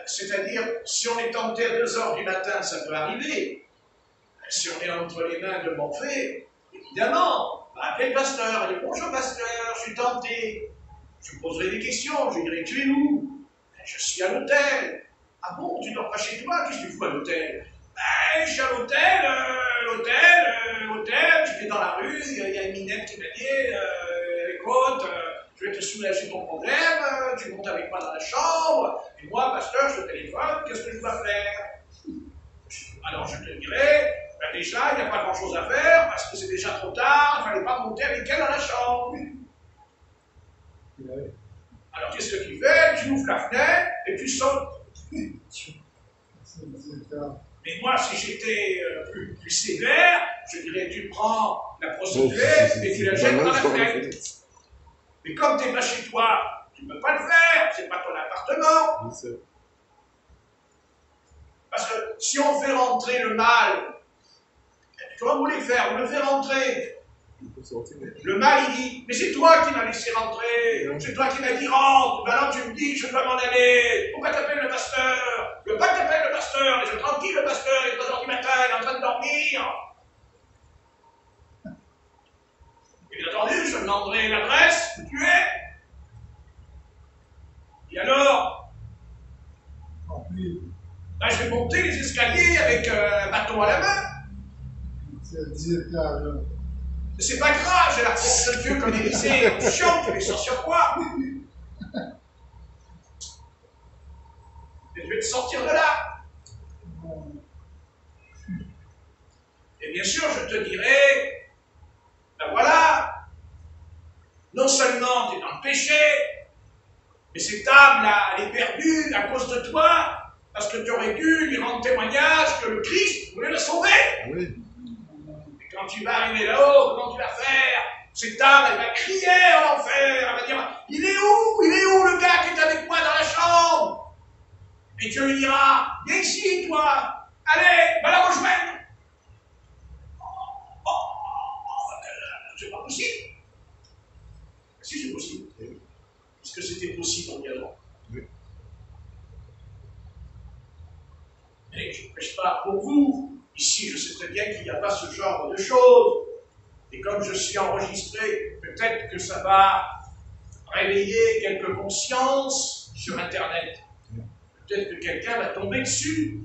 C'est-à-dire, si on est tenté à 2h du matin, ça peut arriver. Si on est entre les mains de Morphée, évidemment, appelez le pasteur. Il dit, bonjour pasteur, je suis tenté. Je vous poserai des questions, je dirai, tu es où? Je suis à l'hôtel. Ah bon, tu dors pas chez toi? Qu'est-ce que tu fous à l'hôtel? Je suis à l'hôtel, j'étais dans la rue, il y a une minette qui m'a dit, écoute, je vais te soulager ton problème, tu montes avec moi dans la chambre, et moi, pasteur, je te téléphone, qu'est-ce que je dois faire? Alors je te dirais, ben déjà, il n'y a pas grand-chose à faire, parce que c'est déjà trop tard, il ne fallait pas monter avec elle dans la chambre. Alors qu'est-ce que tu fais? Tu ouvres la fenêtre et tu sautes. Mais moi, si j'étais plus sévère, je dirais, tu prends la prostituée et tu la jettes dans la fenêtre. Mais comme tu n'es pas chez toi, tu ne peux pas le faire, c'est pas ton appartement. Parce que si on fait rentrer le mal, comment vous voulez faire? On le fait rentrer. Le mal, il dit, mais c'est toi qui m'as laissé rentrer, c'est toi qui m'as dit rentre, maintenant tu me dis que je dois m'en aller. Pourquoi t'appelles le pasteur? Je veux pas que t'appelles le pasteur, laisse-le tranquille le pasteur, il est 3 heures du matin, il est en train de dormir. Et bien entendu, je demanderai l'adresse où tu es. Et alors? Là, je vais monter les escaliers avec un bâton à la main. C'est 10 étages. C'est pas grave, j'ai la force de Dieu comme Élisée, chiant, tu les sors sur quoi? Et je vais te sortir de là. Et bien sûr, je te dirai, ben voilà, non seulement tu es dans le péché, mais cette âme-là, elle est perdue à cause de toi, parce que tu aurais dû lui rendre témoignage que le Christ voulait la sauver. Oui. Quand tu vas arriver là-haut, comment tu vas faire? Cette âme, elle va crier en enfer, elle va dire, il est où le gars qui est avec moi dans la chambre? Et Dieu lui dira, viens ici, toi, allez, va la rejoindre. C'est pas possible. Si, c'est possible. Parce que c'était possible en dialogue. Mais je ne prêche pas pour vous. Ici, je sais très bien qu'il n'y a pas ce genre de choses. Et comme je suis enregistré, peut-être que ça va réveiller quelques consciences sur Internet. Peut-être que quelqu'un va tomber dessus.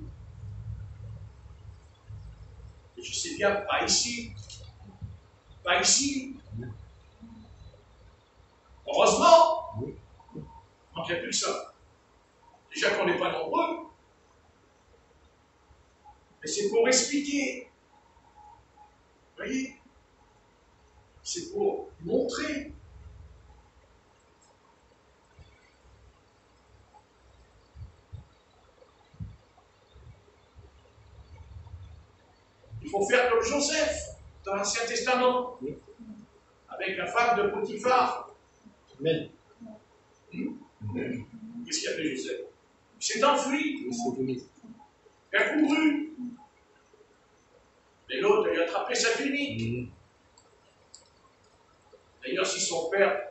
Et je sais bien, pas ici. Pas ici. Heureusement, quand il n'y a plus que ça. Déjà qu'on n'est pas nombreux. Mais c'est pour expliquer. Vous voyez? C'est pour montrer. Il faut faire comme Joseph dans l'Ancien Testament, avec la femme de Potiphar. Amen. Qu'est-ce qu'il a fait Joseph? Il s'est enfui. Il a couru. Mais l'autre a attrapé sa tunique. D'ailleurs, si son père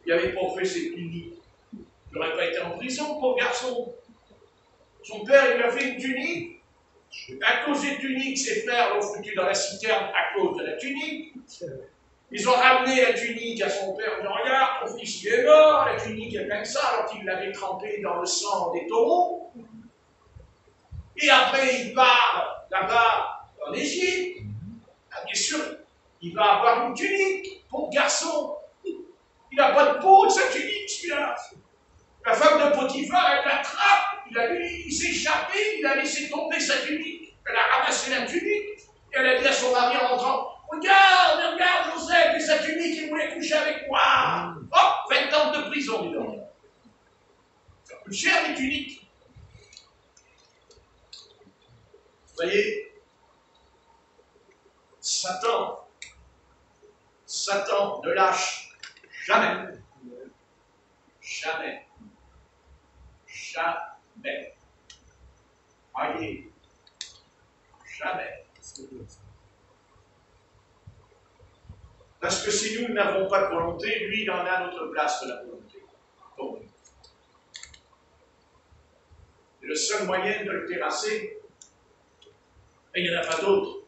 lui avait pas fait cette tunique, il n'aurait pas été en prison, pauvre garçon. Son père, il lui a fait une tunique. À cause des tuniques, ses frères l'ont foutu dans la citerne à cause de la tunique. Ils ont ramené la tunique à son père en disant, regarde, ton fils il est mort, la tunique est pleine de ça, alors qu'il l'avait trempée dans le sang des taureaux. Et après, il part là-bas en Égypte. Ah, bien sûr, il va avoir une tunique, pauvre garçon. Il n'a pas de peau de sa tunique, celui-là. La femme de Potiphar, elle l'attrape, il s'est échappé, il a laissé tomber sa tunique. Elle a ramassé la tunique, et elle a dit à son mari en rentrant, regarde, Joseph, et sa tunique, il voulait coucher avec moi. Hop, 20 ans de prison, dis donc. Ça coûte cher, les tuniques. Vous voyez, Satan ne lâche jamais. Jamais. Jamais. Voyez, jamais. Parce que si nous n'avons pas de volonté, lui, il en a à notre place de la volonté. Donc, le seul moyen de le terrasser, et il n'y en a pas d'autre.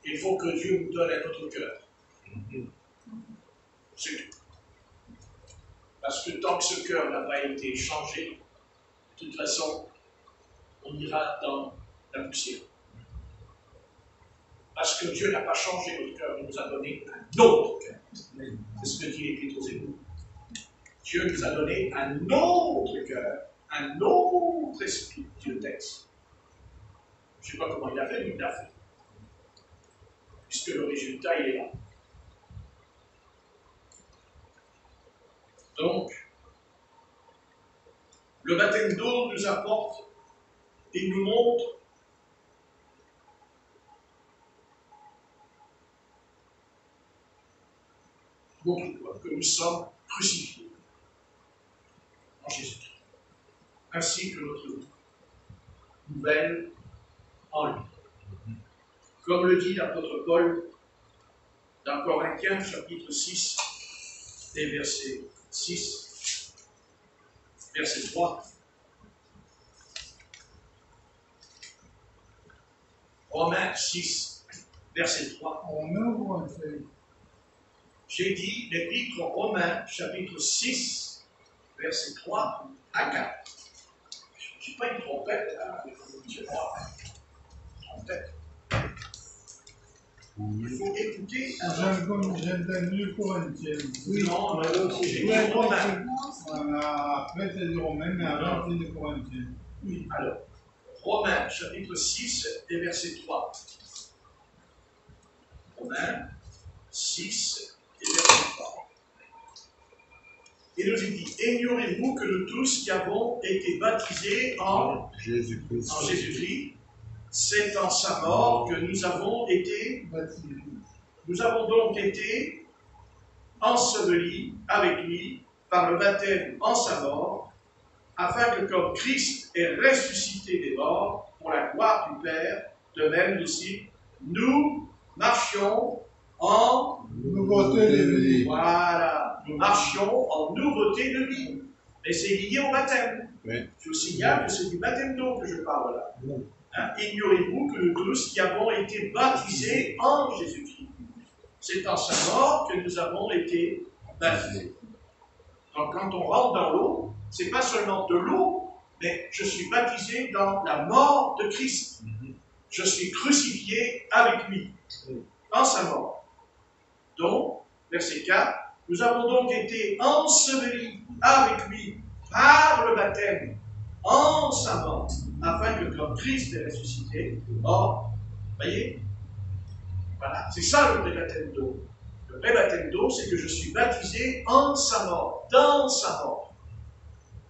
Il faut que Dieu nous donne un autre cœur. C'est tout. Parce que tant que ce cœur n'a pas été changé, de toute façon, on ira dans la poussière. Parce que Dieu n'a pas changé notre cœur, il nous a donné un autre cœur. C'est ce que dit l'Épître aux Hébreux. Dieu nous a donné un autre cœur, un autre esprit, dit le texte. Je ne sais pas comment il a fait, mais il l'a fait. Puisque le résultat, il est là. Donc, le baptême d'eau nous apporte et nous montre que nous sommes crucifiés en Jésus-Christ, ainsi que notre vie nouvelle en lui. Comme le dit l'apôtre Paul dans Corinthiens chapitre 6 et verset 6, verset 3. Romains 6, verset 3. J'ai dit l'épître aux Romains, chapitre 6, verset 3 à 4. Je n'ai pas une trompette, là, je crois. Trompette. Il faut écouter. J'aime bien mieux Corinthienne. Oui, non, j'ai dit Romains. Voilà, après c'est du Romain, mais avant c'est du Corinthienne. Oui, alors, Romains, chapitre 6, et verset 3. Romains 6, et verset 3. Il nous est dit, ignorez-vous que nous tous qui avons été baptisés en Jésus-Christ, c'est en sa mort que nous avons été baptisés. Nous avons donc été ensevelis avec lui par le baptême en sa mort, afin que comme Christ est ressuscité des morts pour la gloire du Père, de même aussi, nous marchions en nouveauté de vie. Voilà, nous marchions en nouveauté de vie. Mais c'est lié au baptême. Oui. Je vous signale que c'est du baptême d'eau que je parle là. Hein? Ignorez-vous que nous tous qui avons été baptisés en Jésus-Christ, c'est en sa mort que nous avons été baptisés. Donc quand on rentre dans l'eau, ce n'est pas seulement de l'eau, mais je suis baptisé dans la mort de Christ. Je suis crucifié avec lui, dans sa mort. Donc, verset 4, nous avons donc été ensevelis avec lui par le baptême en sa mort, afin que comme Christ est ressuscité, or, voyez, voilà, c'est ça le vrai baptême d'eau. Le vrai baptême d'eau, c'est que je suis baptisé en sa mort, dans sa mort.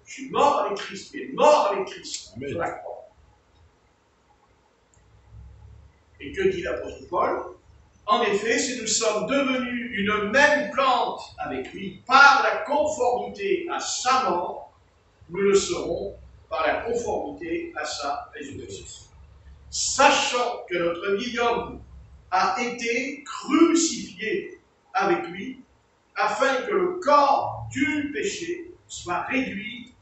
Je suis mort avec Christ, il est mort avec Christ sur la croix. Et que dit l'apôtre Paul? En effet, si nous sommes devenus une même plante avec lui par la conformité à sa mort, nous le serons par la conformité à sa résurrection. Sachant que notre vieil homme a été crucifié avec lui, afin que le corps du péché soit réduit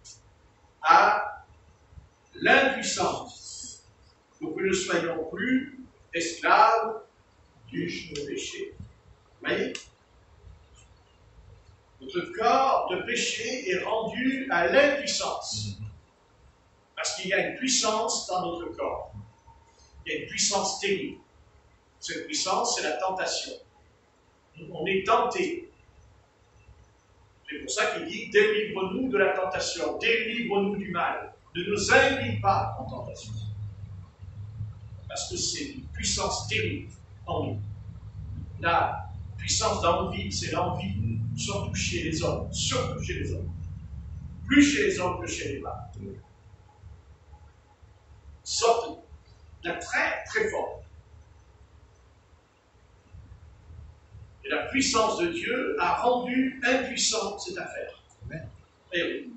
à l'impuissance, pour que nous ne soyons plus esclaves du péché. Vous voyez? Notre corps de péché est rendu à l'impuissance. Parce qu'il y a une puissance dans notre corps. Il y a une puissance terrible. Cette puissance, c'est la tentation. On est tenté. C'est pour ça qu'il dit, délivre-nous de la tentation, délivre-nous du mal. Ne nous invite pas en tentation. Parce que c'est une puissance terrible en nous. La puissance d'envie, c'est l'envie, surtout chez les hommes, surtout chez les hommes. Plus chez les hommes que chez les femmes. Sorte de très, très fort. Et la puissance de Dieu a rendu impuissante cette affaire. Et oui.